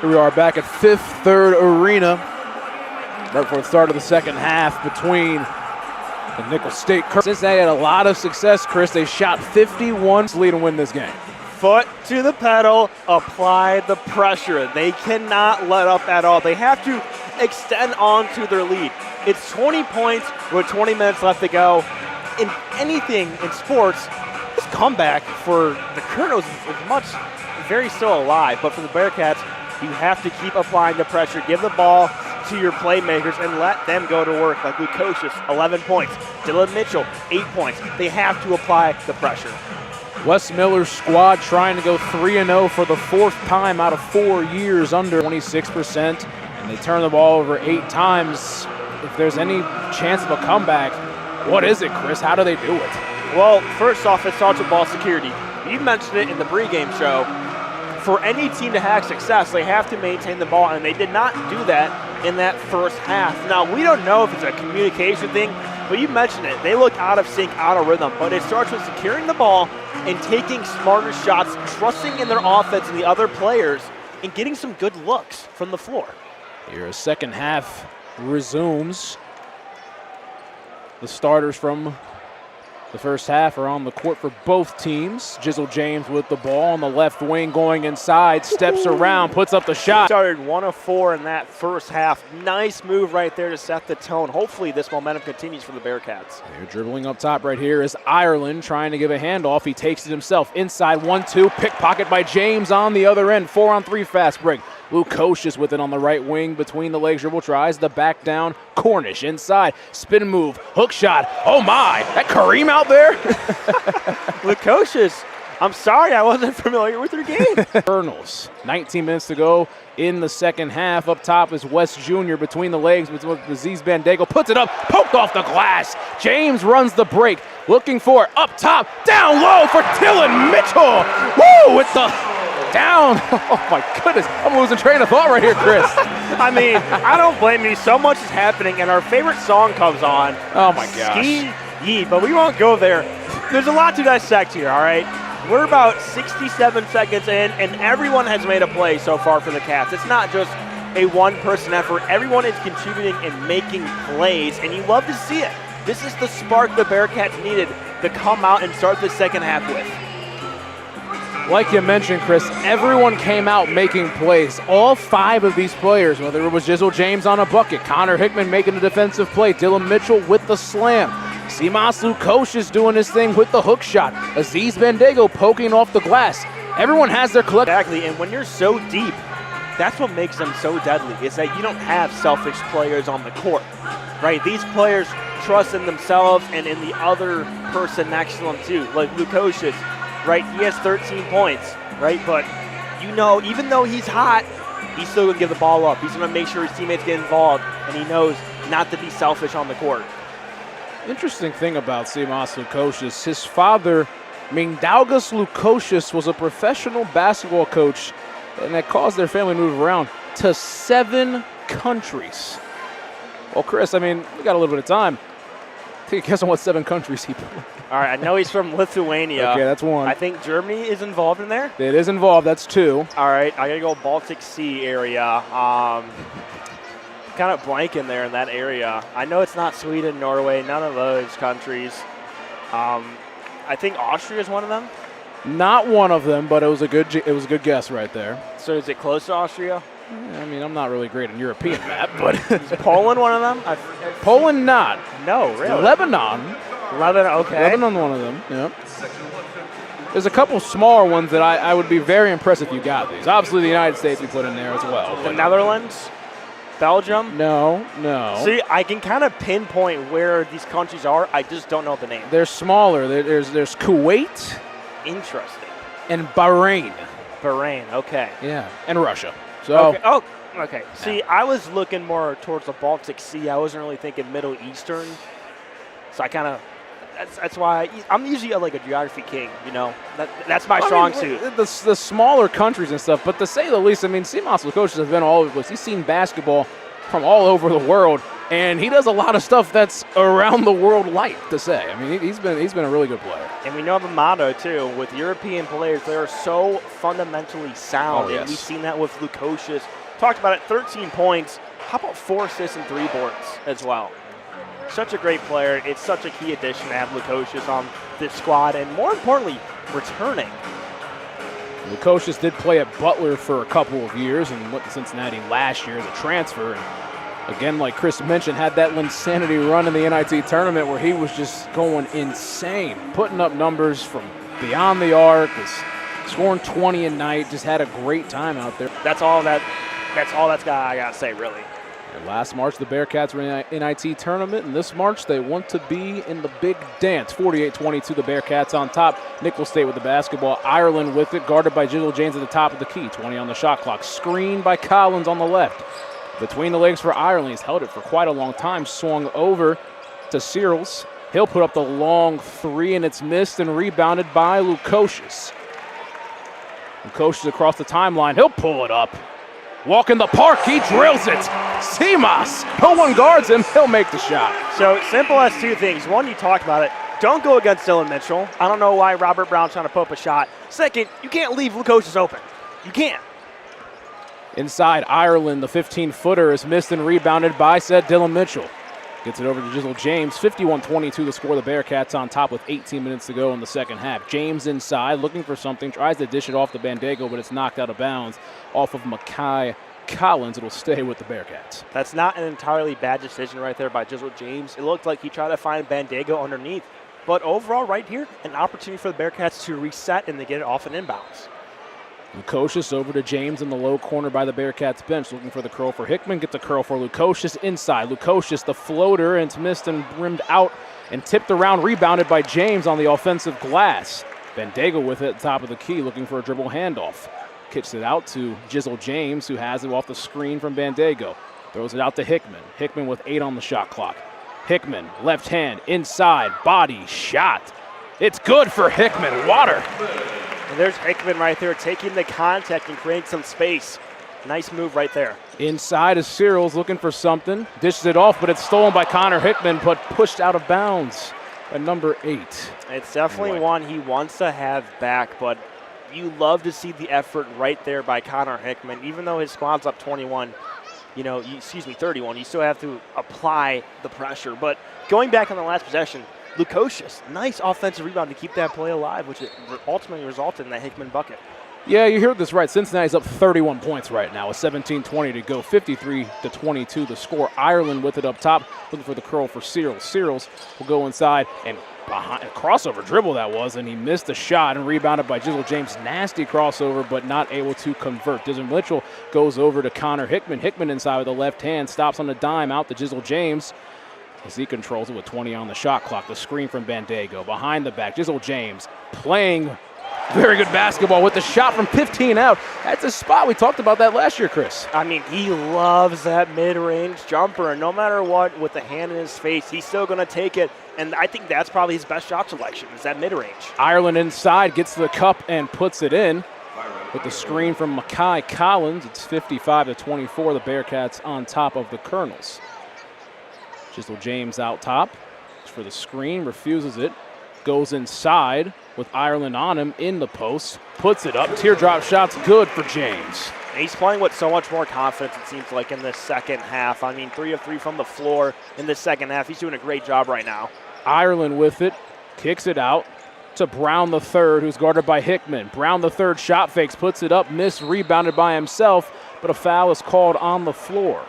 B: Here we are back at Fifth Third Arena. Right before the start of the second half between the Nicholls State. Cincinnati had a lot of success, Chris. They shot 51 to lead and win this game.
A: Foot to the pedal, apply the pressure. They cannot let up at all. They have to extend on to their lead. It's 20 points with 20 minutes left to go. In anything in sports, this comeback for the Colonels is very still alive. But for the Bearcats, you have to keep applying the pressure. Give the ball to your playmakers and let them go to work. Like Nicholls, 11 points. Dylan Mitchell, 8 points. They have to apply the pressure.
B: Wes Miller's squad trying to go 3-0 for the fourth time out of 4 years, under 26%. And they turn the ball over 8 times. If there's any chance of a comeback, what is it, Chris? How do they do it?
A: Well, first off, it starts with ball security. You mentioned it in the pregame show. For any team to have success, they have to maintain the ball, and they did not do that in that first half. Now, we don't know if it's a communication thing, but you mentioned it. They look out of sync, out of rhythm, but it starts with securing the ball and taking smarter shots, trusting in their offense and the other players, and getting some good looks from the floor.
B: Here, a second half resumes. The starters from the first half are on the court for both teams. Jizzle James with the ball on the left wing, going inside, steps around, puts up the shot.
A: Started 1 of 4 in that first half. Nice move right there to set the tone. Hopefully this momentum continues for the Bearcats.
B: They're dribbling up top right here is Ireland trying to give a handoff. He takes it himself. Inside 1-2, pickpocket by James on the other end. 4-on-3 fast break. Nicholls with it on the right wing between the legs. Dribble tries the back down. Cornish inside. Spin move. Hook shot. Oh my. That Kareem out there?
A: Nicholls, I'm sorry I wasn't familiar with your game.
B: Colonels. 19 minutes to go in the second half. Up top is West Jr. between the legs. Aziz Bandego puts it up. Poked off the glass. James runs the break. Looking for up top. Down low for Dylan Mitchell. Woo! With the down. Oh my goodness. I'm losing train of thought right here, Chris.
A: I mean, I don't blame you. So much is happening, and our favorite song comes on.
B: Oh my gosh.
A: Ski Yee, but we won't go there. There's a lot to dissect here, all right? We're about 67 seconds in, and everyone has made a play so far for the Cats. It's not just a one-person effort. Everyone is contributing and making plays, and you love to see it. This is the spark the Bearcats needed to come out and start the second half with.
B: Like you mentioned, Chris, everyone came out making plays. All 5 of these players, whether it was Jizzle James on a bucket, Connor Hickman making a defensive play, Dylan Mitchell with the slam, Simas Nicholls is doing his thing with the hook shot, Aziz Bandego poking off the glass. Everyone has their collective.
A: Exactly, and when you're so deep, that's what makes them so deadly, is that you don't have selfish players on the court, right? These players trust in themselves and in the other person next to them too, like Nicholls. Right, he has 13 points, right? But you know, even though he's hot, he's still going to give the ball up. He's going to make sure his teammates get involved, and he knows not to be selfish on the court.
B: Interesting thing about Simas Nicholls, his father, Mindaugas Nicholls, was a professional basketball coach, and that caused their family to move around to 7 countries. Well, Chris, I mean, we got a little bit of time. Take a guess on what 7 countries he played.
A: All right, I know he's from Lithuania.
B: Okay, that's 1.
A: I think Germany is involved in there.
B: It is involved. That's 2.
A: All right, I got to go Baltic Sea area. Kind of blank in there in that area. I know it's not Sweden, Norway, none of those countries. I think Austria is one of them.
B: Not one of them, but it was a good guess right there.
A: So is it close to Austria?
B: I mean, I'm not really great on European map, but
A: is Poland one of them?
B: Poland not.
A: No, really.
B: Lebanon,
A: okay.
B: Lebanon one of them. Yeah. There's a couple smaller ones that I would be very impressed if you got these. Obviously, the United States we put in there as well.
A: The Netherlands, Belgium.
B: No.
A: See, I can kind of pinpoint where these countries are. I just don't know the name.
B: They're smaller. There's Kuwait.
A: Interesting.
B: And Bahrain.
A: Bahrain. Okay.
B: Yeah. And Russia. So.
A: Okay. Oh. Okay. See, I was looking more towards the Baltic Sea. I wasn't really thinking Middle Eastern. So I kind of. That's why I'm usually like a geography king, you know. That's my strong suit.
B: The smaller countries and stuff, but to say the least, I mean, Simas Nicholls has been all over the place. He's seen basketball from all over the world. And he does a lot of stuff that's around the world light to say. I mean, he's been a really good player.
A: And we know the motto, too, with European players, they are so fundamentally sound.
B: Oh, yes.
A: And we've seen that with Nicholls. Talked about it, 13 points. How about 4 assists and 3 boards as well? Such a great player. It's such a key addition to have Nicholls on this squad, and more importantly, returning.
B: Nicholls did play at Butler for a couple of years and went to Cincinnati last year as a transfer. And again, like Chris mentioned, had that insanity run in the NIT tournament where he was just going insane, putting up numbers from beyond the arc, was scoring 20 a night, just had a great time out there.
A: That's all I got to say, really.
B: And last March, the Bearcats were in the NIT tournament, and this March, they want to be in the big dance. 48-22, the Bearcats on top. Nicholls State with the basketball. Ireland with it, guarded by Jizzle James at the top of the key. 20 on the shot clock. Screened by Collins on the left. Between the legs for Ireland. He's held it for quite a long time. Swung over to Searles. He'll put up the long 3, and it's missed and rebounded by Nicholls. Nicholls across the timeline. He'll pull it up. Walk in the park, he drills it. Simas, no one guards him, he'll make the shot.
A: So simple as 2 things. One, you talked about it. Don't go against Dylan Mitchell. I don't know why Robert Brown's trying to put up a shot. Second, you can't leave Nicholls open. You can't.
B: Inside Ireland, the 15-footer is missed and rebounded by said Dylan Mitchell. Gets it over to Jizzle James. 51-22 the score. The Bearcats on top with 18 minutes to go in the second half. James inside, looking for something, tries to dish it off to Bandego, but it's knocked out of bounds off of Makai Collins. It'll stay with the Bearcats.
A: That's not an entirely bad decision right there by Jizzle James. It looked like he tried to find Bandego underneath. But overall, right here, an opportunity for the Bearcats to reset and to get it off an inbounds.
B: Nicholls over to James in the low corner by the Bearcats bench, looking for the curl for Hickman. Gets a curl for Nicholls inside. Nicholls, the floater, and it's missed and rimmed out and tipped around, rebounded by James on the offensive glass. Bandego with it at the top of the key, looking for a dribble handoff. Kicks it out to Jizzle James, who has it off the screen from Bandego. Throws it out to Hickman. Hickman with 8 on the shot clock. Hickman, left hand, inside, body, shot. It's good for Hickman. Water.
A: And there's Hickman right there taking the contact and creating some space. Nice move right there.
B: Inside is Searles looking for something. Dishes it off, but it's stolen by Connor Hickman, but pushed out of bounds by number 8.
A: It's definitely one he wants to have back, but you love to see the effort right there by Connor Hickman. Even though his squad's up 31, 31, you still have to apply the pressure. But going back on the last possession, Nicholls, nice offensive rebound to keep that play alive, which ultimately resulted in that Hickman bucket.
B: Yeah, you heard this right. Cincinnati's up 31 points right now with 17:20 to go, 53-22 the score. Ireland with it up top, looking for the curl for Searles. Searles will go inside and behind a crossover dribble that was, and he missed the shot and rebounded by Jizzle James. Nasty crossover, but not able to convert. Dylan Mitchell goes over to Connor Hickman. Hickman inside with the left hand, stops on the dime out to Jizzle James. As he controls it with 20 on the shot clock. The screen from Bandego. Behind the back, Jizzle James playing very good basketball with the shot from 15 out. That's a spot. We talked about that last year, Chris.
A: I mean, he loves that mid-range jumper, and no matter what, with the hand in his face, he's still going to take it. And I think that's probably his best shot selection, is that mid-range.
B: Ireland inside, gets to the cup and puts it in. With the screen from Makai Collins, it's 55-24. The Bearcats on top of the Colonels. Jizzle James out top for the screen, refuses it, goes inside with Ireland on him in the post, puts it up, teardrop shot's good for James.
A: And he's playing with so much more confidence, it seems like, in the second half. I mean, 3 of 3 from the floor in the second half. He's doing a great job right now.
B: Ireland with it, kicks it out to Brown the third, who's guarded by Hickman. Brown the third shot fakes, puts it up, missed, rebounded by himself, but a foul is called on the floor.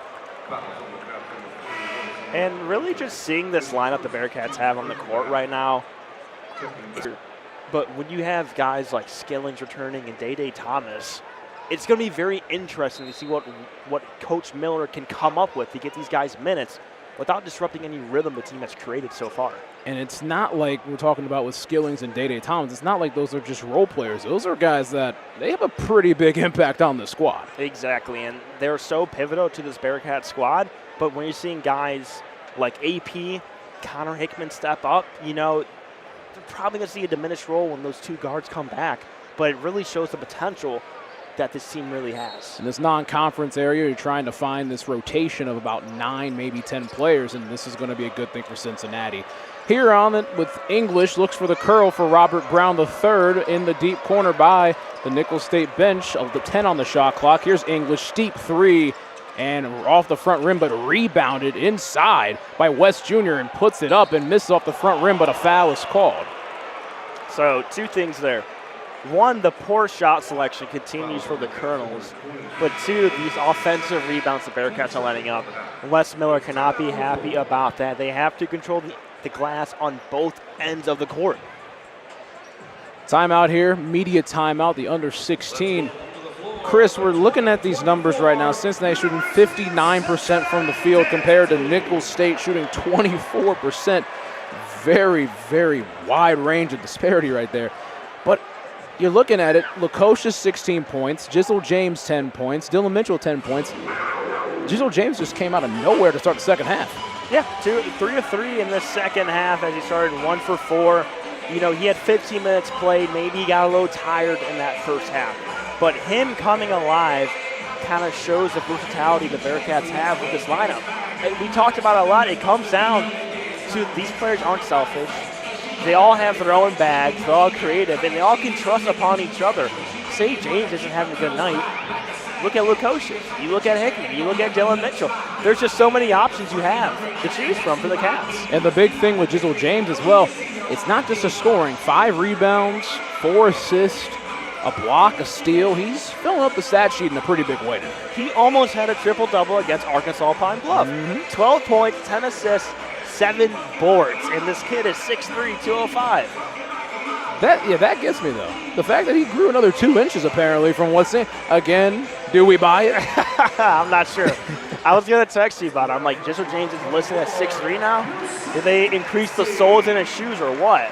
A: And really just seeing this lineup the Bearcats have on the court right now. But when you have guys like Skillings returning and Day Thomas, it's going to be very interesting to see what Coach Miller can come up with to get these guys minutes without disrupting any rhythm the team has created so far.
B: And it's not like we're talking about with Skillings and Day Thomas. It's not like those are just role players. Those are guys that they have a pretty big impact on the squad.
A: Exactly, and they're so pivotal to this Bearcat squad. But when you're seeing guys like AP, Connor Hickman step up, they're probably going to see a diminished role when those 2 guards come back. But it really shows the potential that this team really has.
B: In this non-conference area, you're trying to find this rotation of about 9, maybe 10 players, and this is going to be a good thing for Cincinnati. Here on it with English, looks for the curl for Robert Brown III in the deep corner by the Nicholls State bench of the 10 on the shot clock. Here's English, steep three, and off the front rim, but rebounded inside by West Jr. and puts it up and misses off the front rim, but a foul is called.
A: So 2 things there. 1, the poor shot selection continues for the Colonels, but 2, these offensive rebounds the Bearcats are letting up. Wes Miller cannot be happy about that. They have to control the glass on both ends of the court.
B: Timeout here, media timeout, the under 16. Chris, we're looking at these numbers right now. Cincinnati shooting 59% from the field compared to Nicholls State shooting 24%. Very, very wide range of disparity right there. But you're looking at it, Lukosius 16 points, Jizzle James 10 points, Dylan Mitchell 10 points. Jizzle James just came out of nowhere to start the second half.
A: Yeah, 3 of 3 in the second half as he started 1 for 4. You know, he had 15 minutes played. Maybe he got a little tired in that first half. But him coming alive kind of shows the versatility the Bearcats have with this lineup. And we talked about it a lot. It comes down to these players aren't selfish. They all have their own bags. They're all creative, and they all can trust upon each other. Say James isn't having a good night. Look at Lukosius. You look at Hickman. You look at Dylan Mitchell. There's just so many options you have to choose from for the Cats.
B: And the big thing with Jizzle James as well, it's not just a scoring. 5 rebounds, 4 assists, a block, a steal. He's filling up the stat sheet in a pretty big way today.
A: He almost had a triple-double against Arkansas Pine Bluff. 12 points, 10 assists, 7 boards. And this kid is 6'3", 205.
B: That gets me, though. The fact that he grew another 2 inches, apparently, from what's in. Again, do we buy it?
A: I'm not sure. I was going to text you about it. I'm like, Jizzle James is listed at 6'3" now? Did they increase the soles in his shoes or what?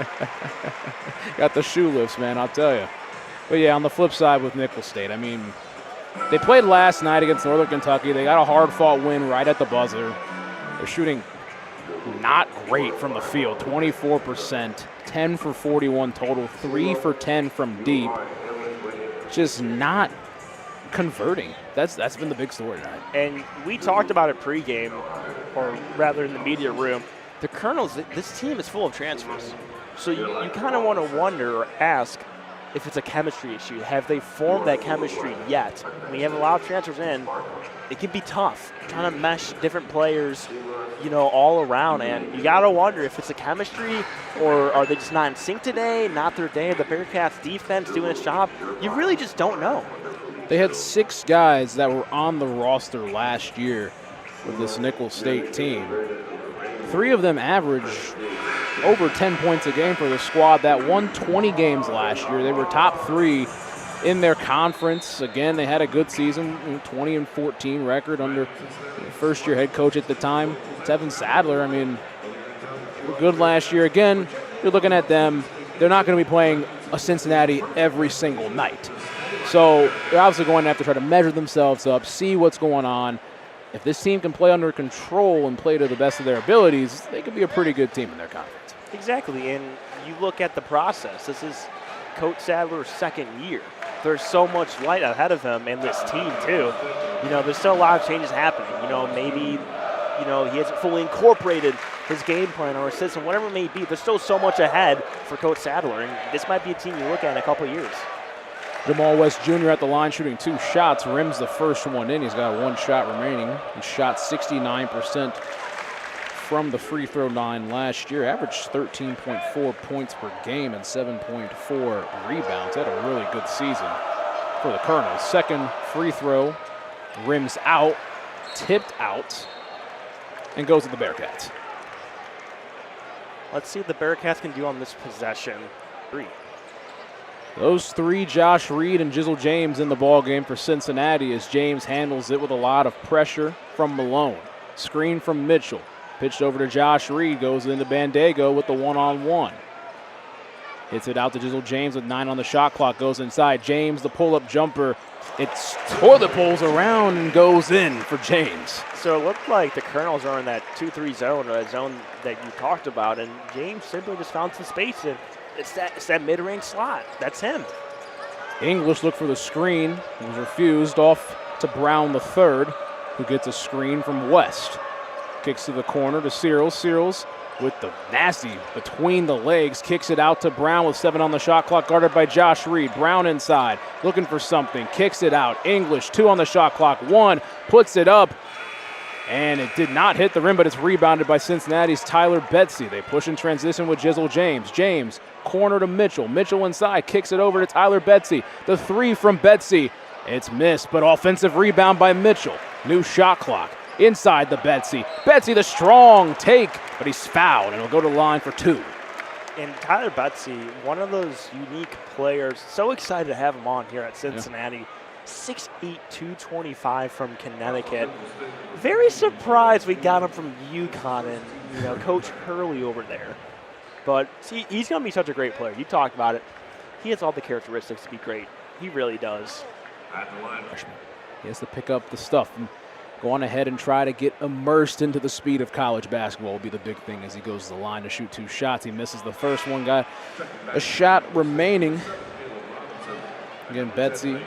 B: Got the shoe lifts, man, I'll tell you. But, yeah, on the flip side with Nicholls State, I mean, they played last night against Northern Kentucky. They got a hard-fought win right at the buzzer. They're shooting not great from the field, 24%, 10 for 41 total, 3 for 10 from deep. Just not converting. That's been the big story tonight.
A: And we talked about it pregame, or rather in the media room. The Colonels, this team is full of transfers. So you kind of want to wonder or ask if it's a chemistry issue. Have they formed that chemistry yet? When you have a lot of transfers in, it can be tough trying to mesh different players, you know, all around. And you got to wonder if it's a chemistry or are they just not in sync today, not their day, the Bearcats defense doing its job. You really just don't know.
B: They had 6 guys that were on the roster last year with this Nicholls State team. 3 of them averaged over 10 points a game for the squad that won 20 games last year. They were top 3 in their conference. Again, they had a good season, 20-14 record under first-year head coach at the time, Tevin Sadler. I mean, they were good last year. Again, you're looking at them, they're not going to be playing a Cincinnati every single night. So they're obviously going to have to try to measure themselves up, see what's going on. If this team can play under control and play to the best of their abilities, they could be a pretty good team in their conference.
A: Exactly, and you look at the process. This is Coach Sadler's second year. There's so much light ahead of him and this team, too. You know, there's still a lot of changes happening. You know, maybe, you know, he hasn't fully incorporated his game plan or his system, whatever it may be. There's still so much ahead for Coach Sadler, and this might be a team you look at in a couple of years.
B: Jamal West Jr. at the line shooting 2 shots, rims the first one in. He's got 1 shot remaining. He shot 69% from the free throw line last year, averaged 13.4 points per game and 7.4 rebounds. Had a really good season for the Colonels. Second free throw, rims out, tipped out, and goes to the Bearcats.
A: Let's see what the Bearcats can do on this possession. 3.
B: Those 3, Josh Reed and Jizzle James in the ball game for Cincinnati as James handles it with a lot of pressure from Malone. Screen from Mitchell. Pitched over to Josh Reed, goes into Bandego with the one-on-one. Hits it out to Jizzle James with 9 on the shot clock, goes inside. James, the pull-up jumper. It's toilet pulls around and goes in for James.
A: So it looked like the Colonels are in that 2-3 zone, or that zone that you talked about, and James simply just found some space, and it's that mid-range slot. That's him.
B: English looked for the screen. It was refused, off to Brown the third, who gets a screen from West. Kicks to the corner to Searles. Searles with the nasty between the legs, kicks it out to Brown with 7 on the shot clock, guarded by Josh Reed. Brown inside, looking for something, kicks it out. English, 2 on the shot clock, 1, puts it up, and it did not hit the rim, but it's rebounded by Cincinnati's Tyler Betsy. They push in transition with Jizzle James. James, corner to Mitchell. Mitchell inside, kicks it over to Tyler Betsy. The 3 from Betsy, it's missed, but offensive rebound by Mitchell. New shot clock. Inside the Betsy. Betsy the strong take, but he's fouled, and he'll go to the line for 2.
A: And Tyler Betsy, one of those unique players. So excited to have him on here at Cincinnati. Yeah. 6'8", 225 from Connecticut. Very surprised we got him from UConn and Coach Hurley over there. But see, he's going to be such a great player. You talked about it. He has all the characteristics to be great. He really does.
B: He has to pick up the stuff and go on ahead and try to get immersed into the speed of college basketball will be the big thing as he goes to the line to shoot 2 shots. He misses the first one, got a shot remaining. Again, Betsy,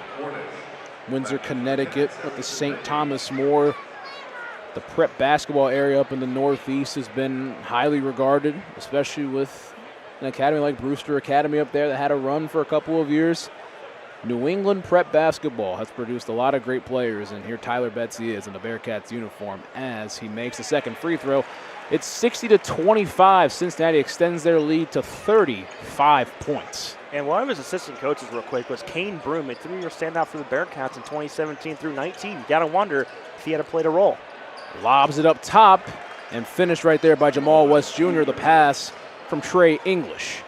B: Windsor, Connecticut, with the St. Thomas More. The prep basketball area up in the Northeast has been highly regarded, especially with an academy like Brewster Academy up there that had a run for a couple of years. New England prep basketball has produced a lot of great players, and here Tyler Betsy is in the Bearcats uniform as he makes the second free throw. It's 60-25. Cincinnati extends their lead to 35 points.
A: And one of his assistant coaches, real quick, was Kane Broom, a 3-year standout for the Bearcats in 2017 through 19. You got to wonder if he had played a role.
B: Lobs it up top and finished right there by Jamal West Jr., the pass from Trey English.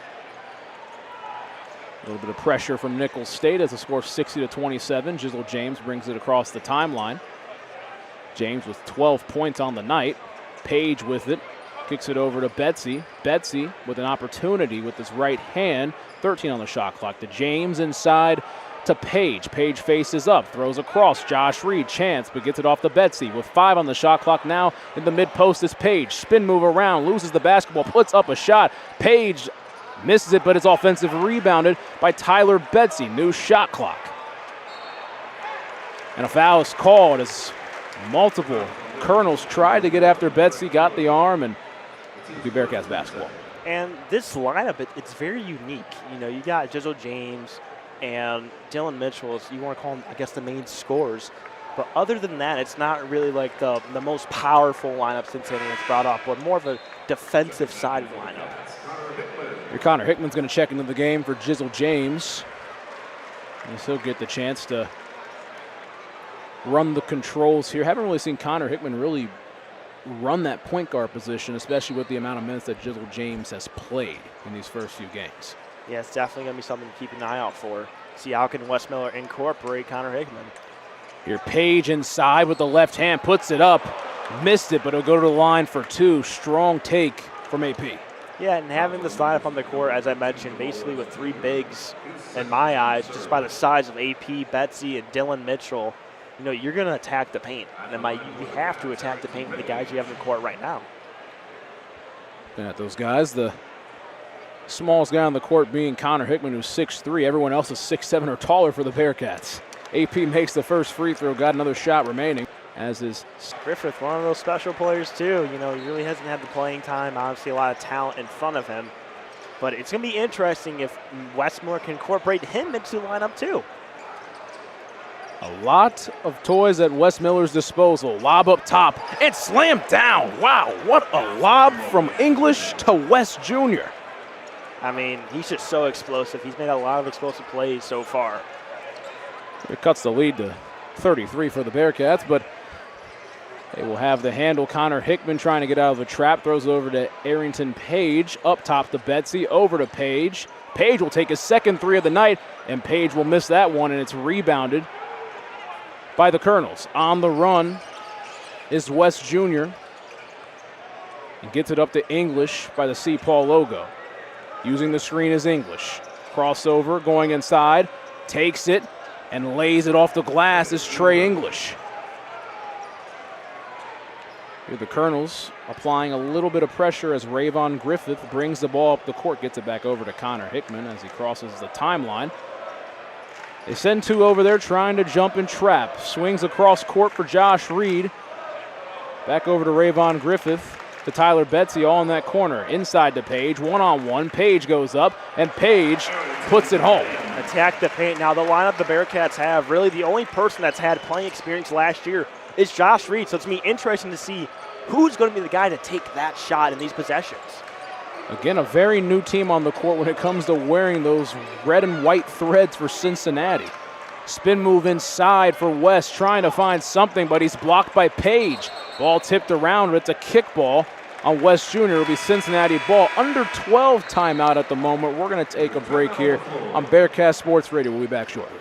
B: A little bit of pressure from Nicholls State as the score 60-27. Jizzle James brings it across the timeline. James with 12 points on the night. Page with it. Kicks it over to Betsy. Betsy with an opportunity with his right hand. 13 on the shot clock. To James inside to Page. Page faces up. Throws across. Josh Reed. Chance, but gets it off to Betsy. With 5 on the shot clock now in the mid-post is Page. Spin move around. Loses the basketball. Puts up a shot. Page misses it, but it's offensive rebounded by Tyler Betsy. New shot clock. And a foul is called as multiple Colonels tried to get after Betsy, got the arm, and it'll be Bearcats basketball.
A: And this lineup, it's very unique. You got Jizzle James and Dylan Mitchell, you want to call them, I guess, the main scorers. But other than that, it's not really like the most powerful lineup Cincinnati has brought up, but more of a defensive side lineup.
B: Here Connor Hickman's going to check into the game for Jizzle James. And he'll get the chance to run the controls here. Haven't really seen Connor Hickman really run that point guard position, especially with the amount of minutes that Jizzle James has played in these first few games.
A: Yeah, it's definitely going to be something to keep an eye out for. See how can Wes Miller incorporate Connor Hickman.
B: Here Page inside with the left hand, puts it up, missed it, but it'll go to the line for 2. Strong take from AP.
A: Yeah, and having this lineup on the court, as I mentioned, basically with 3 bigs, in my eyes, just by the size of AP, Betsy, and Dylan Mitchell, you're going to attack the paint. And you have to attack the paint with the guys you have in the court right now.
B: Looking at those guys, the smallest guy on the court being Connor Hickman, who's 6'3". Everyone else is 6'7" or taller for the Bearcats. AP makes the first free throw, got another shot remaining, as is
A: Griffith, one of those special players too. He really hasn't had the playing time. Obviously a lot of talent in front of him. But it's going to be interesting if Wes Miller can incorporate him into the lineup too.
B: A lot of toys at Wes Miller's disposal. Lob up top and slammed down. Wow, what a lob from English to Wes Jr.
A: I mean, he's just so explosive. He's made a lot of explosive plays so far.
B: It cuts the lead to 33 for the Bearcats, but they will have the handle. Connor Hickman trying to get out of the trap. Throws over to Arrington Page. Up top to Betsy. Over to Page. Page will take his second 3 of the night, and Page will miss that one, and it's rebounded by the Colonels. On the run is Wes Jr. and gets it up to English by the C. Paul logo. Using the screen is English. Crossover, going inside, takes it, and lays it off the glass is Trey English. Here the Colonels applying a little bit of pressure as Rayvon Griffith brings the ball up the court, gets it back over to Connor Hickman as he crosses the timeline. They send two over there trying to jump and trap. Swings across court for Josh Reed. Back over to Rayvon Griffith, to Tyler Betsy, all in that corner. Inside to Page, one-on-one. Page goes up, and Page puts it home.
A: Attack the paint. Now the lineup the Bearcats have, really the only person that's had playing experience last year is Josh Reed. So it's going to be interesting to see who's going to be the guy to take that shot in these possessions.
B: Again, a very new team on the court when it comes to wearing those red and white threads for Cincinnati. Spin move inside for West, trying to find something, but he's blocked by Page. Ball tipped around, but it's a kickball on West Jr. It'll be Cincinnati ball. Under 12 timeout at the moment. We're going to take a break here on Bearcat Sports Radio. We'll be back shortly.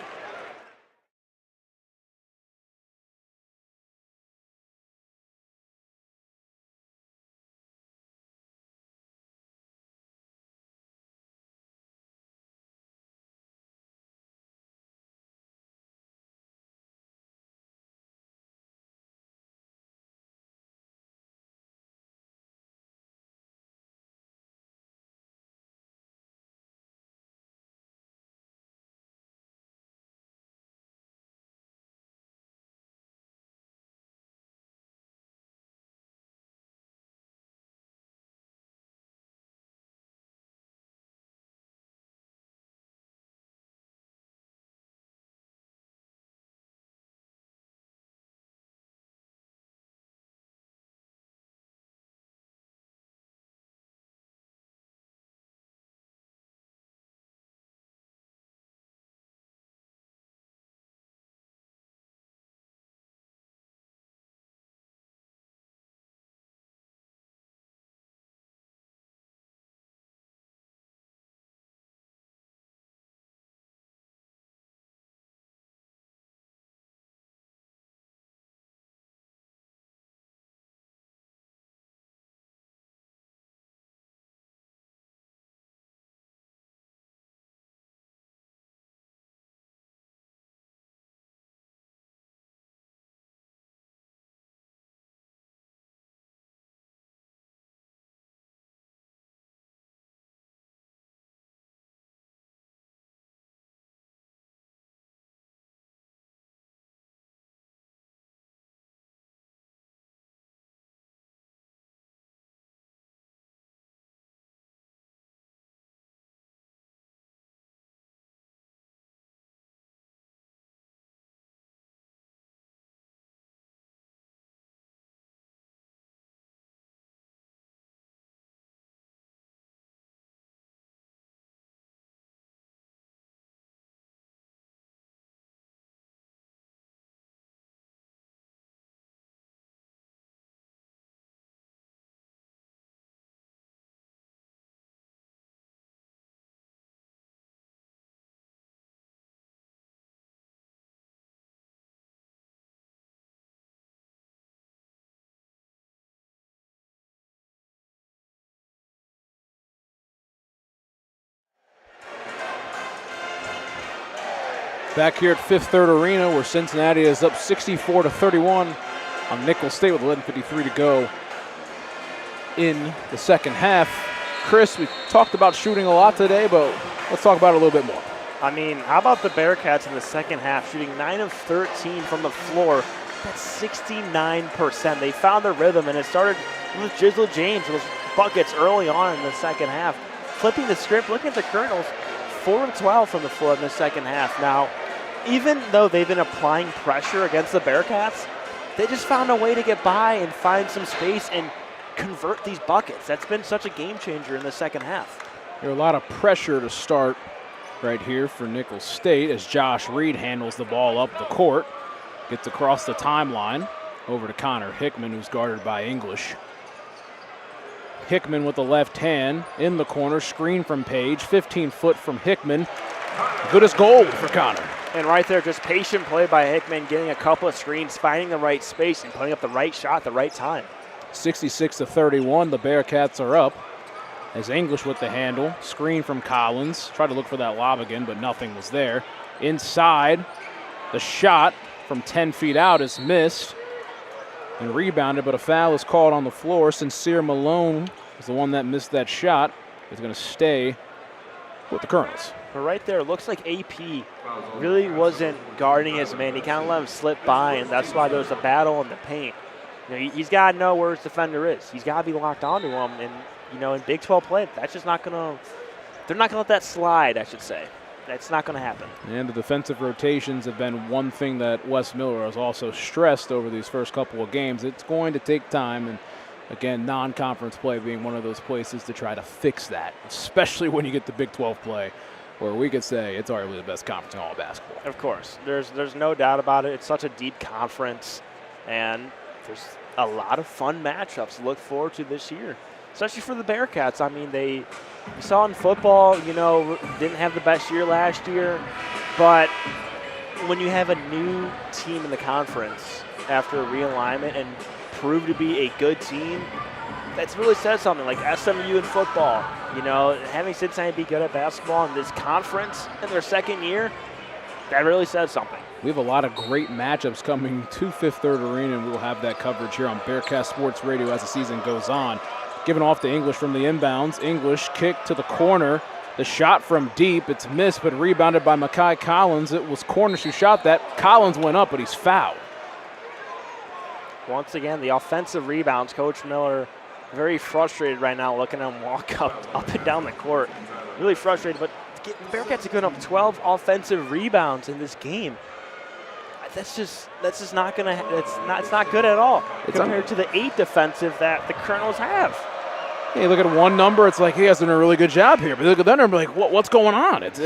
B: Back here at Fifth Third Arena, where Cincinnati is up 64-31 on Nicholls State with 11:53 to go in the second half. Chris, we talked about shooting a lot today, but let's talk about it a little bit more.
A: I mean, how about the Bearcats in the second half, shooting 9 of 13 from the floor? That's 69%. They found their rhythm, and it started with Jizzle James, those buckets early on in the second half. Flipping the script, looking at the Colonels, 4 of 12 from the floor in the second half. Now, even though they've been applying pressure against the Bearcats, they just found a way to get by and find some space and convert these buckets. That's been such a game changer in the second half.
B: There's a lot of pressure to start right here for Nicholls State as Josh Reed handles the ball up the court. Gets across the timeline over to Connor Hickman, who's guarded by English. Hickman with the left hand in the corner, screen from Page, 15 foot from Hickman. Good as gold for Connor.
A: And right there, just patient play by Hickman, getting a couple of screens, finding the right space, and putting up the right shot at the right time.
B: 66-31, the Bearcats are up. As English with the handle, screen from Collins. Tried to look for that lob again, but nothing was there. Inside, the shot from 10 feet out is missed and rebounded, but a foul is called on the floor. Sincere Malone is the one that missed that shot. Is going to stay with the Colonels.
A: But right there, it looks like AP really wasn't guarding his man. He kind of let him slip by, and that's why there was a battle in the paint. He's got to know where his defender is. He's got to be locked onto him. And, in Big 12 play, that's just not going to – they're not going to let that slide, I should say. That's not going to happen. And
B: the defensive rotations have been one thing that Wes Miller has also stressed over these first couple of games. It's going to take time, and again, non-conference play being one of those places to try to fix that, especially when you get the Big 12 play, where we could say it's arguably the best conference in all of basketball.
A: Of course. There's no doubt about it. It's such a deep conference, and there's a lot of fun matchups to look forward to this year, especially for the Bearcats. I mean, you saw in football, didn't have the best year last year, but when you have a new team in the conference after a realignment and prove to be a good team, that's really says something. Like SMU in football, having Cincinnati be good at basketball in this conference in their second year, that really says something.
B: We have a lot of great matchups coming to Fifth Third Arena, and we'll have that coverage here on Bearcat Sports Radio as the season goes on. Given off to English from the inbounds. English kick to the corner. The shot from deep. It's missed, but rebounded by Mekhi Collins. It was Cornish who shot that. Collins went up, but he's fouled.
A: Once again, the offensive rebounds. Coach Miller very frustrated right now looking at him walk up and down the court. Really frustrated, but the Bearcats are going up 12 offensive rebounds in this game. That's just not going to. It's not good at all compared to the 8 defensive that the Colonels have.
B: Hey, look at one number. It's like he has done a really good job here. But look at that number. Like, what's going on? It's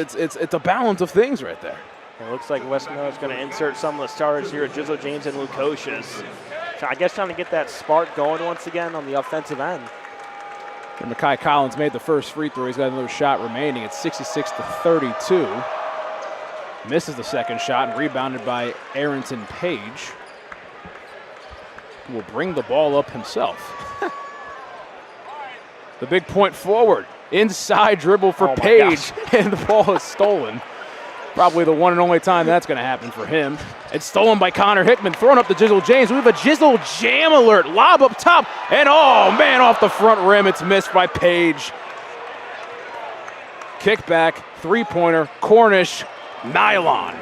B: a balance of things right there.
A: It looks like Wes Miller is going to insert some of the starters here. Jizzle James and Lukosius. I guess trying to get that spark going once again on the offensive end.
B: And Mekhi Collins made the first free throw. He's got another shot remaining. It's 66-32. Misses the second shot and rebounded by Arrington Page, who will bring the ball up himself. The big point forward. Inside dribble for Page, and the ball is stolen. Probably the one and only time that's going to happen for him. It's stolen by Connor Hickman, thrown up to Jizzle James. We have a Jizzle Jam alert. Lob up top, and off the front rim. It's missed by Page. Kickback, three-pointer, Cornish. Nylon.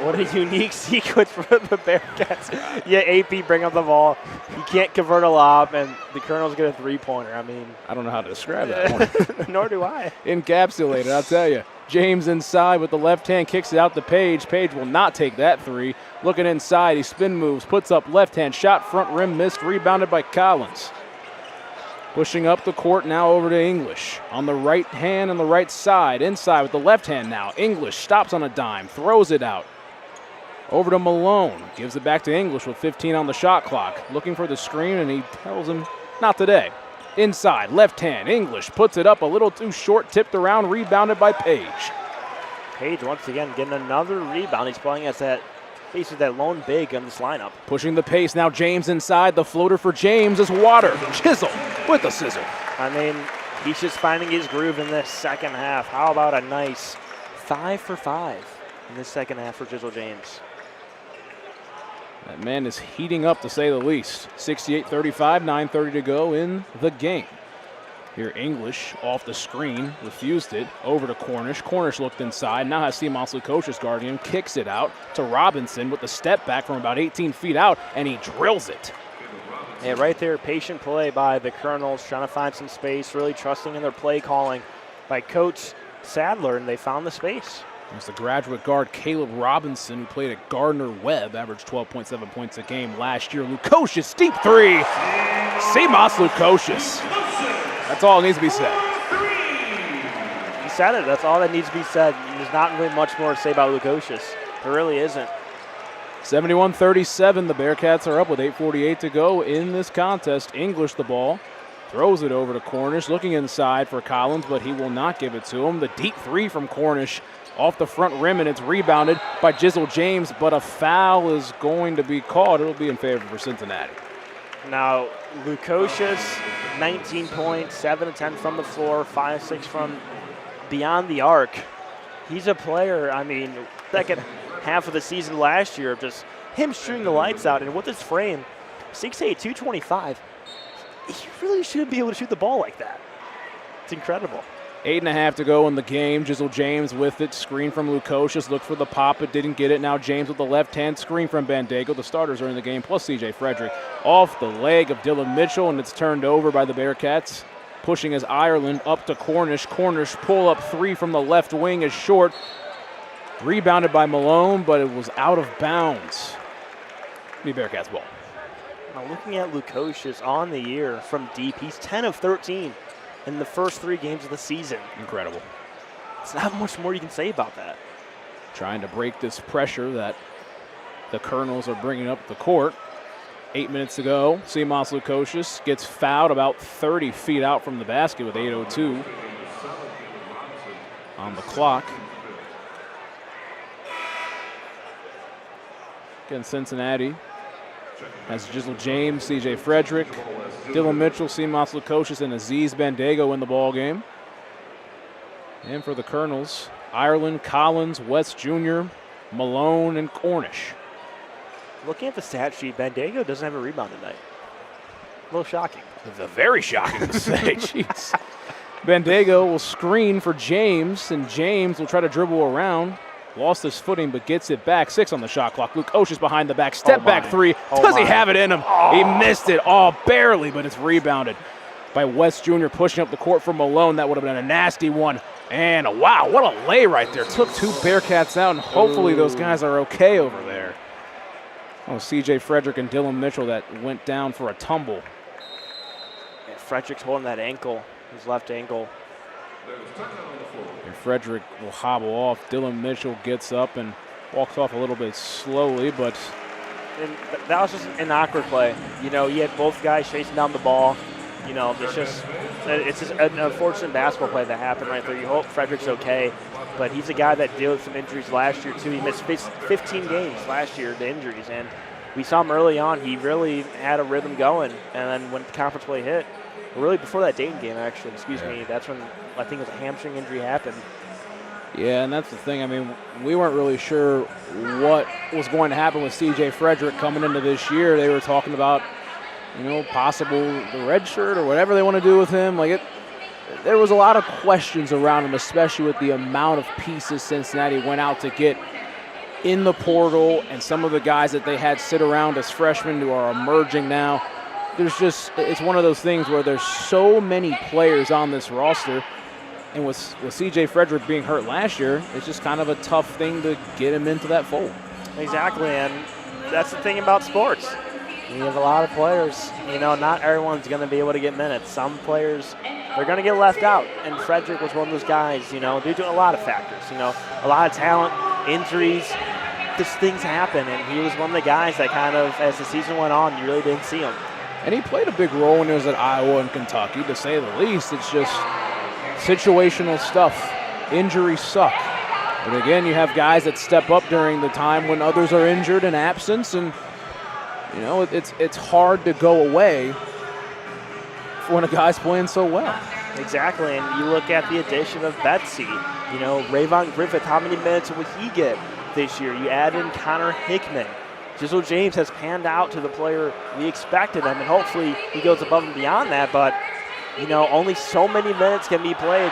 A: What a unique sequence for the Bearcats. Yeah, AP bring up the ball. He can't convert a lob, and the Colonels get a three-pointer. I mean,
B: I don't know how to describe that.
A: Nor do I.
B: Encapsulated, I'll tell you. James inside with the left hand, kicks it out to Page. Page will not take that three. Looking inside, he spin moves, puts up left hand, shot front rim, missed, rebounded by Collins. Pushing up the court now over to English. On the right hand on the right side. Inside with the left hand now. English stops on a dime. Throws it out. Over to Malone. Gives it back to English with 15 on the shot clock. Looking for the screen, and he tells him, not today. Inside, left hand. English puts it up a little too short. Tipped around. Rebounded by Page.
A: Page once again getting another rebound. He's playing as basically that lone big in this lineup.
B: Pushing the pace now. James inside. The floater for James is Water. Chisel with the scissor.
A: I mean, he's just finding his groove in this second half. How about a nice 5 for 5 in this second half for Jizzle James?
B: That man is heating up, to say the least. 68-35, 9:30 to go in the game. Here, English off the screen, refused it. Over to Cornish. Cornish looked inside. Now has Simas Lukosius guarding him. Kicks it out to Robinson with the step back from about 18 feet out, and he drills it.
A: Yeah, right there, patient play by the Colonels, trying to find some space, really trusting in their play calling by Coach Sadler, and they found the space.
B: There's the graduate guard Caleb Robinson, who played at Gardner-Webb, averaged 12.7 points a game last year. Lukosius, deep three. Simas Lukosius. That's all that needs to be said.
A: You said it. That's all that needs to be said. There's not really much more to say about Lukosius. There really isn't.
B: 71-37. The Bearcats are up with 8:48 to go in this contest. English the ball. Throws it over to Cornish. Looking inside for Collins, but he will not give it to him. The deep three from Cornish off the front rim, and it's rebounded by Jizzle James, but a foul is going to be called. It'll be in favor for Cincinnati.
A: Now, Lukosius, 19 points, 7 of 10 from the floor, 5 of 6 from beyond the arc. He's a player, I mean, second half of the season last year, just him shooting the lights out, and with his frame, 6'8", 225, he really shouldn't be able to shoot the ball like that. It's incredible.
B: 8.5 to go in the game. Jizzle James with it. Screen from Lukosius. Looked for the pop, but didn't get it. Now James with the left hand. Screen from Bandego. The starters are in the game, plus C.J. Frederick. Off the leg of Dylan Mitchell, and it's turned over by the Bearcats. Pushing as Ireland up to Cornish. Cornish pull up three from the left wing is short. Rebounded by Malone, but it was out of bounds. The Bearcats ball.
A: Now looking at Lukosius on the year from deep, he's 10 of 13 in the first 3 games of the season.
B: Incredible.
A: It's not much more you can say about that.
B: Trying to break this pressure that the Colonels are bringing up the court. 8 minutes to go. Seamus Lukosius gets fouled about 30 feet out from the basket with 8:02 on the clock. Again, Cincinnati has Jizzle James, C.J. Frederick, Dylan Mitchell, Seamus Lukosius, and Aziz Bandego in the ball game. And for the Colonels, Ireland, Collins, West Jr., Malone, and Cornish.
A: Looking at the stat sheet, Bandego doesn't have a rebound tonight. A little shocking.
B: Very shocking to say. Jeez. Bandego will screen for James, and James will try to dribble around. Lost his footing, but gets it back. 6 on the shot clock. Lukosius behind the back. Step back 3. Does he have it in him? He missed it. Barely, but it's rebounded by West Jr. pushing up the court for Malone. That would have been a nasty one. And wow, what a lay right there. Took 2 Bearcats out, and hopefully those guys are okay over there. Oh, C.J. Frederick and Dylan Mitchell that went down for a tumble.
A: Yeah, Frederick's holding that ankle, his left ankle.
B: And Frederick will hobble off. Dylan Mitchell gets up and walks off a little bit slowly, but
A: and that was just an awkward play. You know, you had both guys chasing down the ball. You know, it's just an unfortunate basketball play that happened right there. You hope Frederick's okay, but he's a guy that dealt with some injuries last year too. He missed 15 games last year to injuries, and we saw him early on. He really had a rhythm going, and then when the conference play hit, really before that Dayton game actually, that's when I think it was a hamstring injury happened.
B: Yeah, and that's the thing. I mean, we weren't really sure what was going to happen with C.J. Frederick coming into this year. They were talking about, possible the red shirt or whatever they want to do with him. There was a lot of questions around him, especially with the amount of pieces Cincinnati went out to get in the portal and some of the guys that they had sit around as freshmen who are emerging now. It's one of those things where there's so many players on this roster, and with C.J. Frederick being hurt last year, it's just kind of a tough thing to get him into that fold.
A: Exactly, and that's the thing about sports. You have a lot of players. Not everyone's going to be able to get minutes. Some players, they're going to get left out, and Frederick was one of those guys, due to a lot of factors. A lot of talent, injuries, just things happen, and he was one of the guys that kind of, as the season went on, you really didn't see him.
B: And he played a big role when he was at Iowa and Kentucky, to say the least. It's just situational stuff. Injuries suck. But again, you have guys that step up during the time when others are injured and absence, and it's hard to go away when a guy's playing so well.
A: Exactly, and you look at the addition of Betsy. Rayvon Griffith, how many minutes will he get this year? You add in Connor Hickman. Jizzle James has panned out to the player we expected him, and hopefully he goes above and beyond that, but, only so many minutes can be played.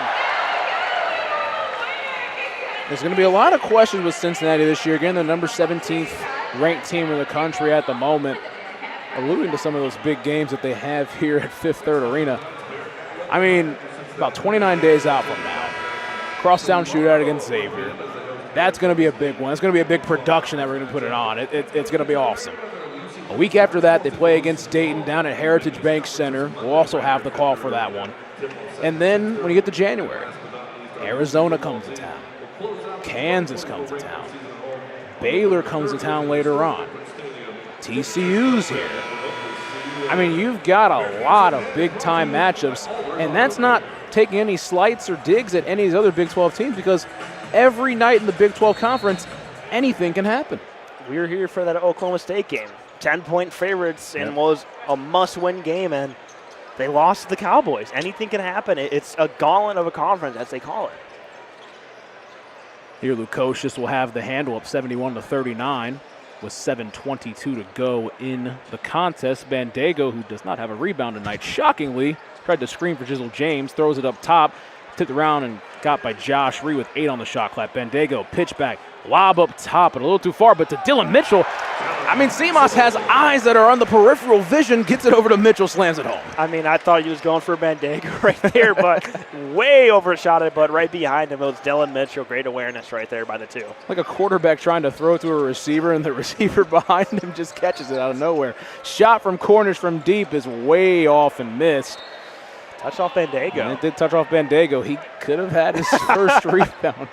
B: There's going to be a lot of questions with Cincinnati this year. Again, the number 17th ranked team in the country at the moment, alluding to some of those big games that they have here at Fifth Third Arena. I mean, about 29 days out from now, crosstown shootout against Xavier. That's going to be a big one. It's going to be a big production that we're going to put it on. It's going to be awesome. A week after that, they play against Dayton down at Heritage Bank Center. We'll also have the call for that one. And then when you get to January, Arizona comes to town. Kansas comes to town. Baylor comes to town later on. TCU's here. I mean, you've got a lot of big-time matchups, and that's not taking any slights or digs at any of these other Big 12 teams, because every night in the Big 12 Conference, anything can happen.
A: We were here for that Oklahoma State game. 10-point favorites, and was a must-win game, and they lost to the Cowboys. Anything can happen. It's a gauntlet of a conference, as they call it.
B: Here, Lukosius will have the handle up 71-39 with 7:22 to go in the contest. Bandego, who does not have a rebound tonight, shockingly tried to screen for Jizzle James, throws it up top. Tipped around and got by Josh Reed with 8 on the shot clock. Bandego, pitch back, lob up top, and a little too far, but to Dylan Mitchell. I mean, Seamas has eyes that are on the peripheral vision, gets it over to Mitchell, slams it home.
A: I mean, I thought he was going for Bandego right there, but way overshot it, but right behind him it was Dylan Mitchell. Great awareness right there by the 2.
B: Like a quarterback trying to throw to a receiver, and the receiver behind him just catches it out of nowhere. Shot from Cornish from deep is way off and missed.
A: Touch off Bandego.
B: And it did touch off Bandego. He could have had his first rebound.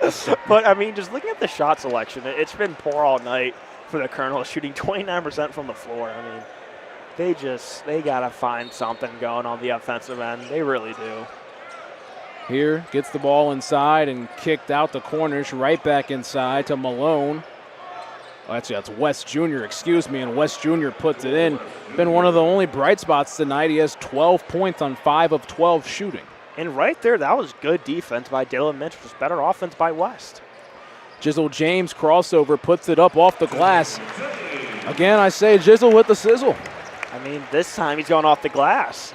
A: But, I mean, just looking at the shot selection, it's been poor all night for the Colonels, shooting 29% from the floor. I mean, they got to find something going on the offensive end. They really do.
B: Here, gets the ball inside and kicked out to Cornish, right back inside to Malone. Oh, actually, that's West Jr., excuse me, and West Jr. puts it in. Been one of the only bright spots tonight. He has 12 points on 5 of 12 shooting.
A: And right there, that was good defense by Dylan Mitchell. Just better offense by West.
B: Jizzle James crossover, puts it up off the glass. Again, I say Jizzle with the sizzle.
A: I mean, this time he's going off the glass.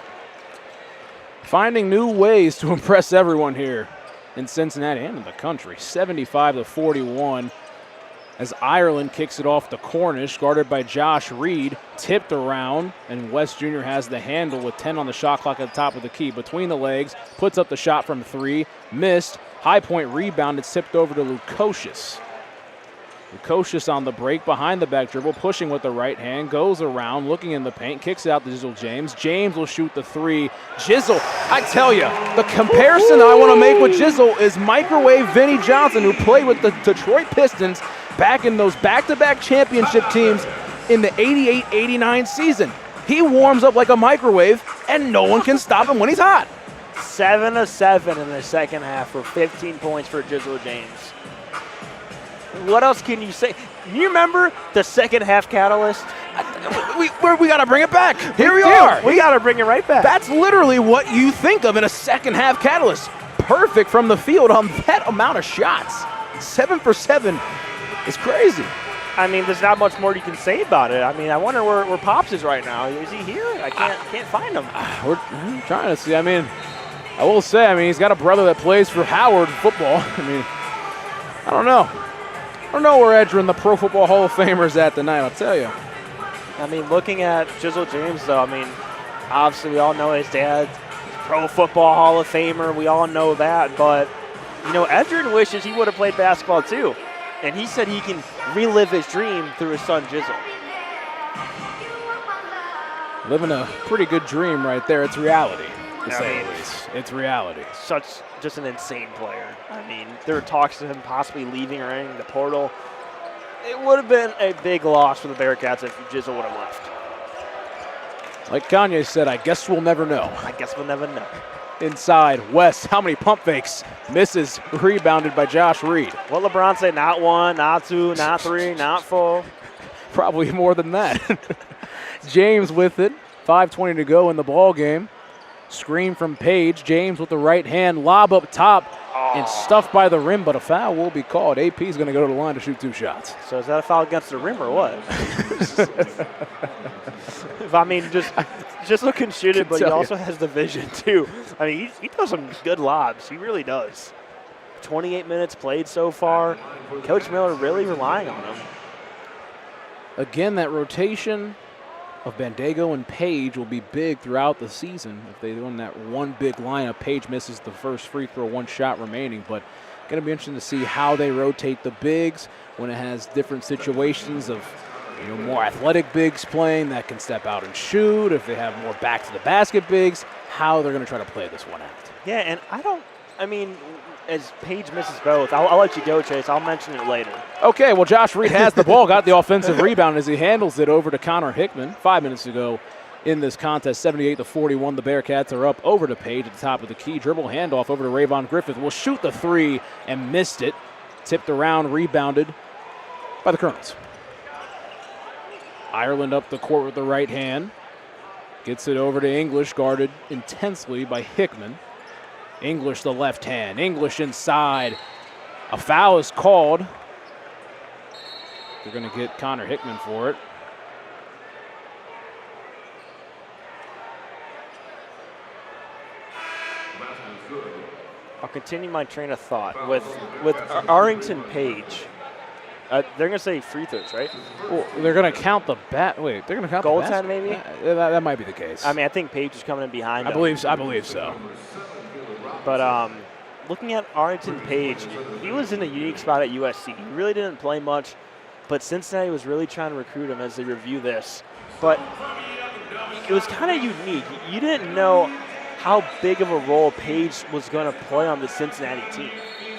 B: Finding new ways to impress everyone here in Cincinnati and in the country. 75-41 as Ireland kicks it off to Cornish, guarded by Josh Reed, tipped around, and West Jr. has the handle with 10 on the shot clock at the top of the key. Between the legs, puts up the shot from 3, missed. High point rebound, it's tipped over to Lukosius. Lukosius on the break, behind the back dribble, pushing with the right hand, goes around, looking in the paint, kicks it out to Jizzle James. James will shoot the 3. Jizzle, I tell you, the comparison I want to make with Jizzle is microwave Vinnie Johnson, who played with the Detroit Pistons back in those back-to-back championship teams in the 88-89 season. He warms up like a microwave, and no one can stop him when he's hot.
A: 7 of 7 in the second half for 15 points for Jizzle James. What else can you say? You remember the second half catalyst?
B: We got to bring it back. Here we are.
A: We got to bring it right back.
B: That's literally what you think of in a second half catalyst. Perfect from the field on that amount of shots. 7 for 7 is crazy.
A: I mean, there's not much more you can say about it. I mean, I wonder where Pops is right now. Is he here? I can't find him.
B: We're trying to see. I mean, I will say, he's got a brother that plays for Howard football. I don't know. I don't know where Edger and the Pro Football Hall of Famer is at tonight, I'll tell you.
A: I mean, looking at Jizzle James, though, obviously we all know his dad's Pro Football Hall of Famer. We all know that. But, Edgerton wishes he would have played basketball, too. And he said he can relive his dream through his son, Jizzle.
B: Living a pretty good dream right there. It's reality, to say the least. It's reality.
A: Just an insane player. There were talks of him possibly leaving or entering the portal. It would have been a big loss for the Bearcats if Jizzle would have left.
B: Like Kanye said, I guess we'll never know.
A: I guess we'll never know.
B: Inside, West, how many pump fakes? Misses, rebounded by Josh Reed.
A: What LeBron say, not 1, not 2, not 3, not 4.
B: Probably more than that. James with it, 5:20 to go in the ball game. Screen from Page, James with the right hand, lob up top, and stuffed by the rim, but a foul will be called. AP's going to go to the line to shoot 2 shots.
A: So is that a foul against the rim or what? Just looking shoot it, but he also has the vision too. He does some good lobs. He really does. 28 minutes played so far. Coach Miller really relying on him.
B: Again, that rotation of Bandego and Page will be big throughout the season. If they win that one big lineup, Page misses the first free throw, 1 shot remaining. But going to be interesting to see how they rotate the bigs when it has different situations of more athletic bigs playing that can step out and shoot. If they have more back-to-the-basket bigs, how they're going to try to play this one out.
A: Yeah, and as Page misses both, I'll let you go, Chase. I'll mention it later.
B: Okay, well, Josh Reed has the ball, got the offensive rebound as he handles it over to Connor Hickman. 5 minutes to go in this contest, 78-41. The Bearcats are up over to Page at the top of the key. Dribble handoff over to Rayvon Griffith. Will shoot the 3 and missed it. Tipped around, rebounded by the Colonels. Ireland up the court with the right hand. Gets it over to English, guarded intensely by Hickman. English the left hand. English inside. A foul is called. They're going to get Connor Hickman for it.
A: continue my train of thought with Arlington Page. They're going to say free throws, right?
B: Well, they're going to count the bat. Wait, they're going to count
A: goal
B: the
A: time, maybe?
B: That might be the case.
A: I mean, I think Page is coming in behind.
B: I believe so.
A: But looking at Arlington Page, he was in a unique spot at USC. He really didn't play much, but Cincinnati was really trying to recruit him as they review this. But it was kind of unique. You didn't know how big of a role Page was going to play on the Cincinnati team.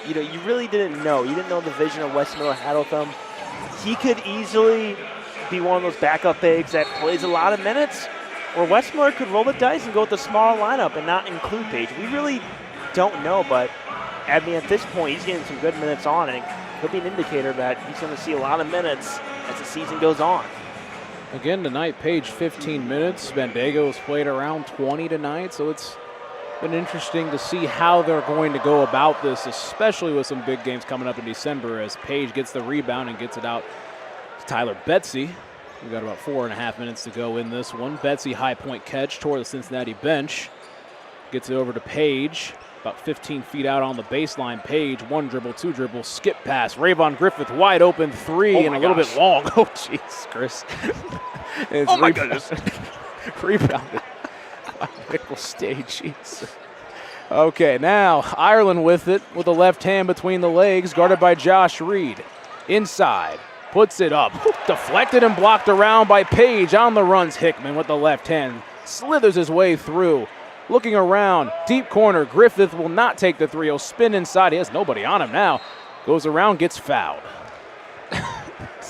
A: You know, you really didn't know. You didn't know the vision of Wes Miller had with him. He could easily be one of those backup bigs that plays a lot of minutes, or Wes Miller could roll the dice and go with the small lineup and not include Page. We really don't know, but I mean, at this point, he's getting some good minutes on, and it could be an indicator that he's going to see a lot of minutes as the season goes on.
B: Again, tonight, Page 15 minutes. Bandego's played around 20 tonight, so it's been interesting to see how they're going to go about this, especially with some big games coming up in December as Page gets the rebound and gets it out to Tyler Betsy. We've got about 4.5 minutes to go in this one. Betsy, high point catch toward the Cincinnati bench. Gets it over to Page. About 15 feet out on the baseline. Page, one dribble, two dribble, skip pass. Rayvon Griffith wide open three and a little bit long. Oh, jeez, Chris.
A: Oh, my goodness.
B: Rebounded by Nicholls stage. Jeez. Okay, now Ireland with it with the left hand between the legs, guarded by Josh Reed. Inside, puts it up. Deflected and blocked around by Page. On the runs, Hickman with the left hand. Slithers his way through. Looking around, deep corner. Griffith will not take the three. He'll spin inside. He has nobody on him now. Goes around, gets fouled.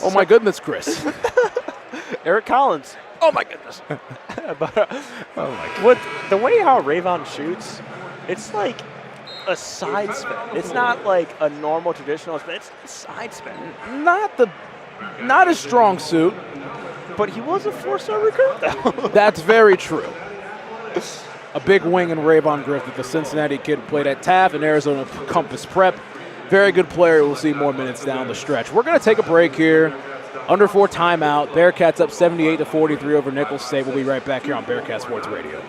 B: Oh, my goodness, Chris.
A: Eric Collins. Oh, my goodness. But,
B: Oh, my goodness.
A: with the way how Rayvon shoots, it's like a side spin. It's not like a normal traditional spin. It's a side spin.
B: Not a strong suit.
A: But he was a four-star recruit, though.
B: That's very true. A big wing in Rayvon Griffith, the Cincinnati kid, played at Taft and Arizona Compass Prep. Very good player. We'll see more minutes down the stretch. We're going to take a break here. Under 4 timeout. Bearcats up 78-43 over Nicholls State. We'll be right back here on Bearcat Sports Radio.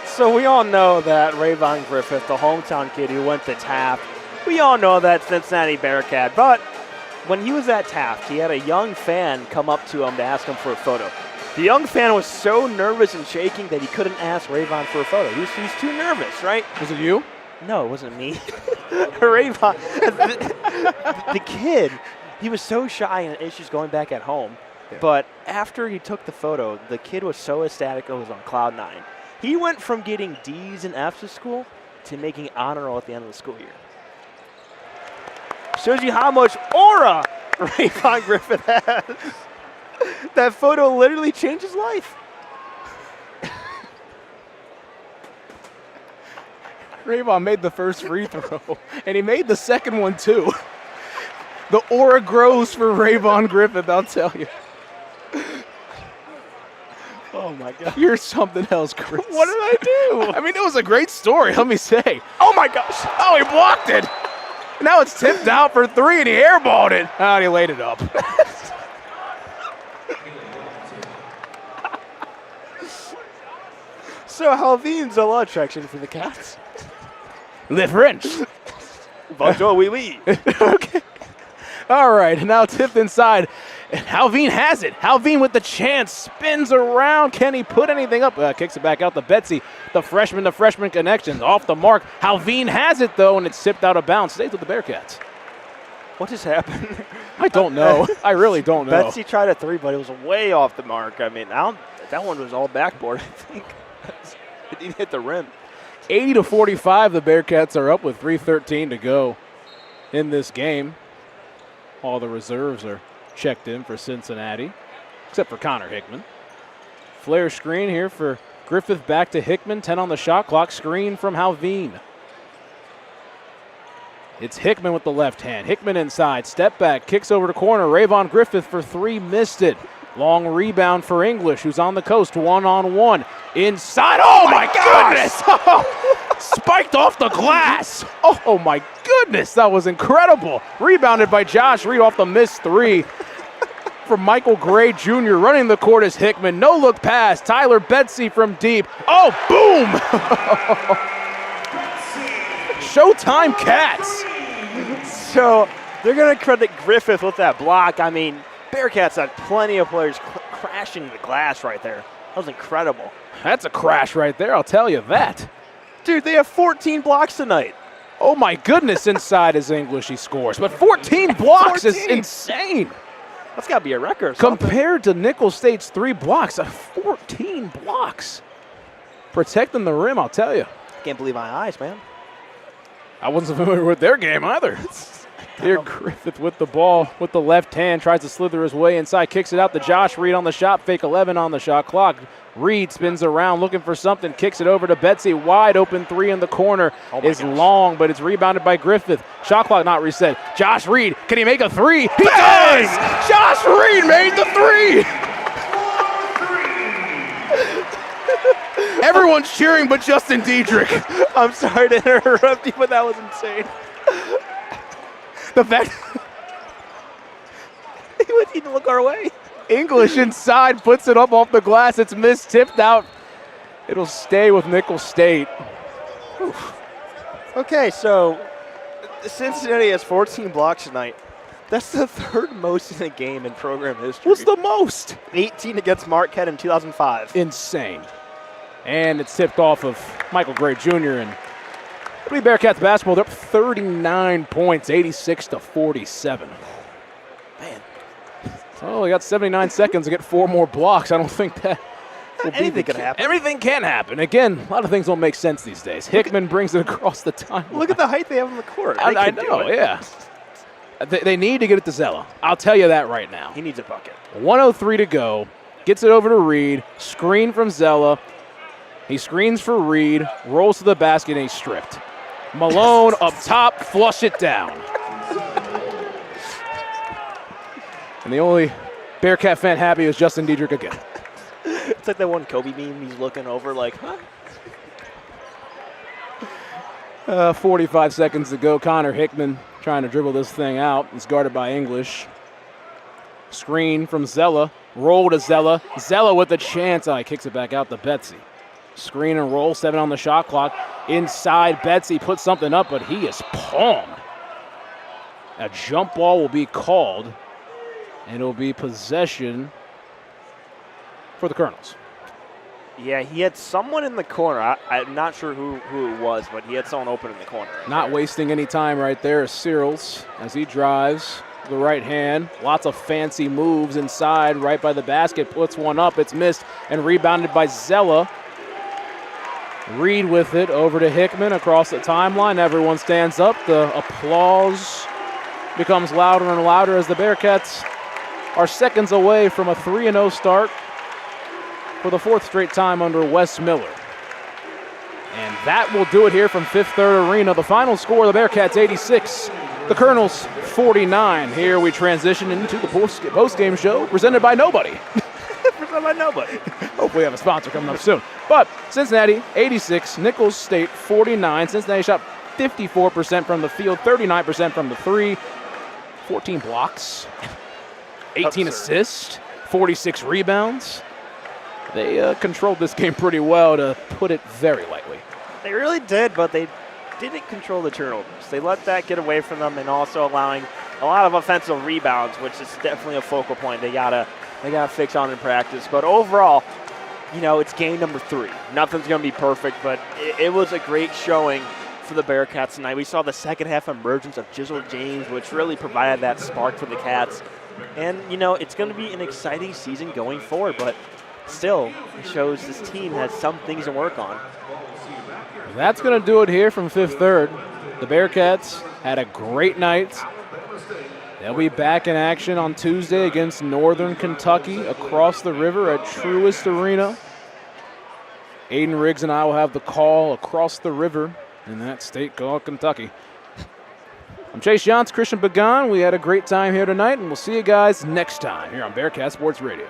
A: So we all know that Rayvon Griffith, the hometown kid who went to Taft, we all know that Cincinnati Bearcat. But when he was at Taft, he had a young fan come up to him to ask him for a photo. The young fan was so nervous and shaking that he couldn't ask Rayvon for a photo. He was too nervous, right?
B: Was it you?
A: No, it wasn't me. Rayvon, the kid, he was so shy and issues going back at home. Yeah. But after he took the photo, the kid was so ecstatic it was on cloud 9. He went from getting D's and F's at school to making honor roll at the end of the school year. Shows you how much aura Rayvon Griffith has. That photo literally changed his life.
B: Rayvon made the first free throw, and he made the second one too. The aura grows for Rayvon Griffith, I'll tell you.
A: Oh my God.
B: You're something else, Chris.
A: What did I do?
B: I mean, it was a great story, let me say.
A: Oh my gosh.
B: Oh, he blocked it. Now it's tipped out for three, and he airballed it. Oh, and he laid it up.
A: So Halvin's a lot of traction for the Cats.
B: Le French.
A: Bonjour, oui, oui.
B: Okay. All right, now tipped inside. And Halvin has it. Halvin with the chance. Spins around. Can he put anything up? Kicks it back out to Betsy. The freshman connection. Off the mark. Halvin has it, though, and it's tipped out of bounds. Stays with the Bearcats.
A: What just happened?
B: I don't know. I really don't know.
A: Betsy tried a three, but it was way off the mark. I mean, that one was all backboard, I think. It didn't hit the rim.
B: 80-45, the Bearcats are up with 3:13 to go in this game. All the reserves are checked in for Cincinnati, except for Connor Hickman. Flare screen here for Griffith, back to Hickman. 10 on the shot clock. Screen from Halvin. It's Hickman with the left hand. Hickman inside. Step back. Kicks over to corner. Rayvon Griffith for three. Missed it. Long rebound for English, who's on the coast. 1-on-1. Inside. Oh, my goodness. Spiked off the glass. Oh, my goodness. That was incredible. Rebounded by Josh Reed off the missed three. From Michael Gray Jr. Running the court is Hickman. No look pass. Tyler Betsy from deep. Oh, boom. Showtime Cats.
A: So they're going to credit Griffith with that block. I mean, Bearcats had plenty of players crashing the glass right there. That was incredible.
B: That's a crash right there, I'll tell you that.
A: Dude, they have 14 blocks tonight.
B: Oh, my goodness, inside is English, he scores. But 14 blocks 14. Is insane.
A: That's got to be a record.
B: Compared to Nicholls State's 3 blocks, 14 blocks. Protecting the rim, I'll tell you.
A: Can't believe my eyes, man.
B: I wasn't familiar with their game either. Here, Griffith with the ball with the left hand, tries to slither his way inside, kicks it out to Josh Reed on the shot fake, 11 on the shot clock. Reed spins around looking for something, kicks it over to Betsy. Wide open three in the corner is long, but it's rebounded by Griffith. Shot clock not reset. Josh Reed, can he make a three? He does! Josh Reed made the three! Everyone's cheering but Justin Diedrich.
A: I'm sorry to interrupt you, but that was insane.
B: The fact
A: he wouldn't even look our way.
B: English inside, puts it up off the glass. It's missed, tipped out. It'll stay with Nicholls State.
A: Oof. Okay, so Cincinnati has 14 blocks tonight. That's the third most in a game in program history.
B: What's the most?
A: 18 against Marquette in 2005.
B: Insane. And it's tipped off of Michael Gray Jr. and it'll be Bearcats basketball. They're up 39 points, 86-47.
A: Man.
B: So we got 79 seconds to get 4 more blocks. I don't think that will be
A: anything can happen.
B: Everything can happen. Again, a lot of things don't make sense these days. Hickman brings it across the timeline.
A: Look at the height they have on the court.
B: I know, yeah. They need to get it to Zella. I'll tell you that right now.
A: He needs a bucket.
B: 1:03 to go. Gets it over to Reed. Screen from Zella. He screens for Reed. Rolls to the basket, and he's stripped. Malone up top, flush it down. And the only Bearcat fan happy is Justin Diedrich again.
A: It's like that one Kobe meme. He's looking over like, huh?
B: 45 seconds to go. Connor Hickman trying to dribble this thing out. He's guarded by English. Screen from Zella. Roll to Zella. Zella with a chance. He kicks it back out to Betsy. Screen and roll, 7 on the shot clock. Inside, Betsy puts something up, but he is palmed. A jump ball will be called, and it'll be possession for the Colonels.
A: Yeah, he had someone in the corner. I'm not sure who it was, but he had someone open in the corner.
B: Not wasting any time right there is Searles as he drives the right hand. Lots of fancy moves inside, right by the basket. Puts one up, it's missed, and rebounded by Zella. Reed with it over to Hickman across the timeline. Everyone stands up. The applause becomes louder and louder as the Bearcats are seconds away from a 3-0 start for the 4th straight time under Wes Miller. And that will do it here from Fifth Third Arena. The final score, the Bearcats 86, the Colonels 49. Here we transition into the post-game show presented by nobody.
A: Presented by nobody.
B: Hopefully we have a sponsor coming up soon. But Cincinnati 86, Nicholls State 49. Cincinnati shot 54% from the field, 39% from the three, 14 blocks, 18 assists, 46 rebounds. They controlled this game pretty well, to put it very lightly.
A: They really did, but they didn't control the turnovers. They let that get away from them, and also allowing a lot of offensive rebounds, which is definitely a focal point they gotta fix on in practice. But overall, you know, it's game number 3. Nothing's gonna be perfect, but it was a great showing for the Bearcats tonight. We saw the second half emergence of Jizzle James, which really provided that spark for the Cats. And, you know, it's going to be an exciting season going forward, but still, it shows this team has some things to work on.
B: That's going to do it here from Fifth Third. The Bearcats had a great night. They'll be back in action on Tuesday against Northern Kentucky across the river at Truist Arena. Aiden Riggs and I will have the call across the river in that state called Kentucky. I'm Chase Yance, Christian Pagan. We had a great time here tonight, and we'll see you guys next time here on Bearcat Sports Radio.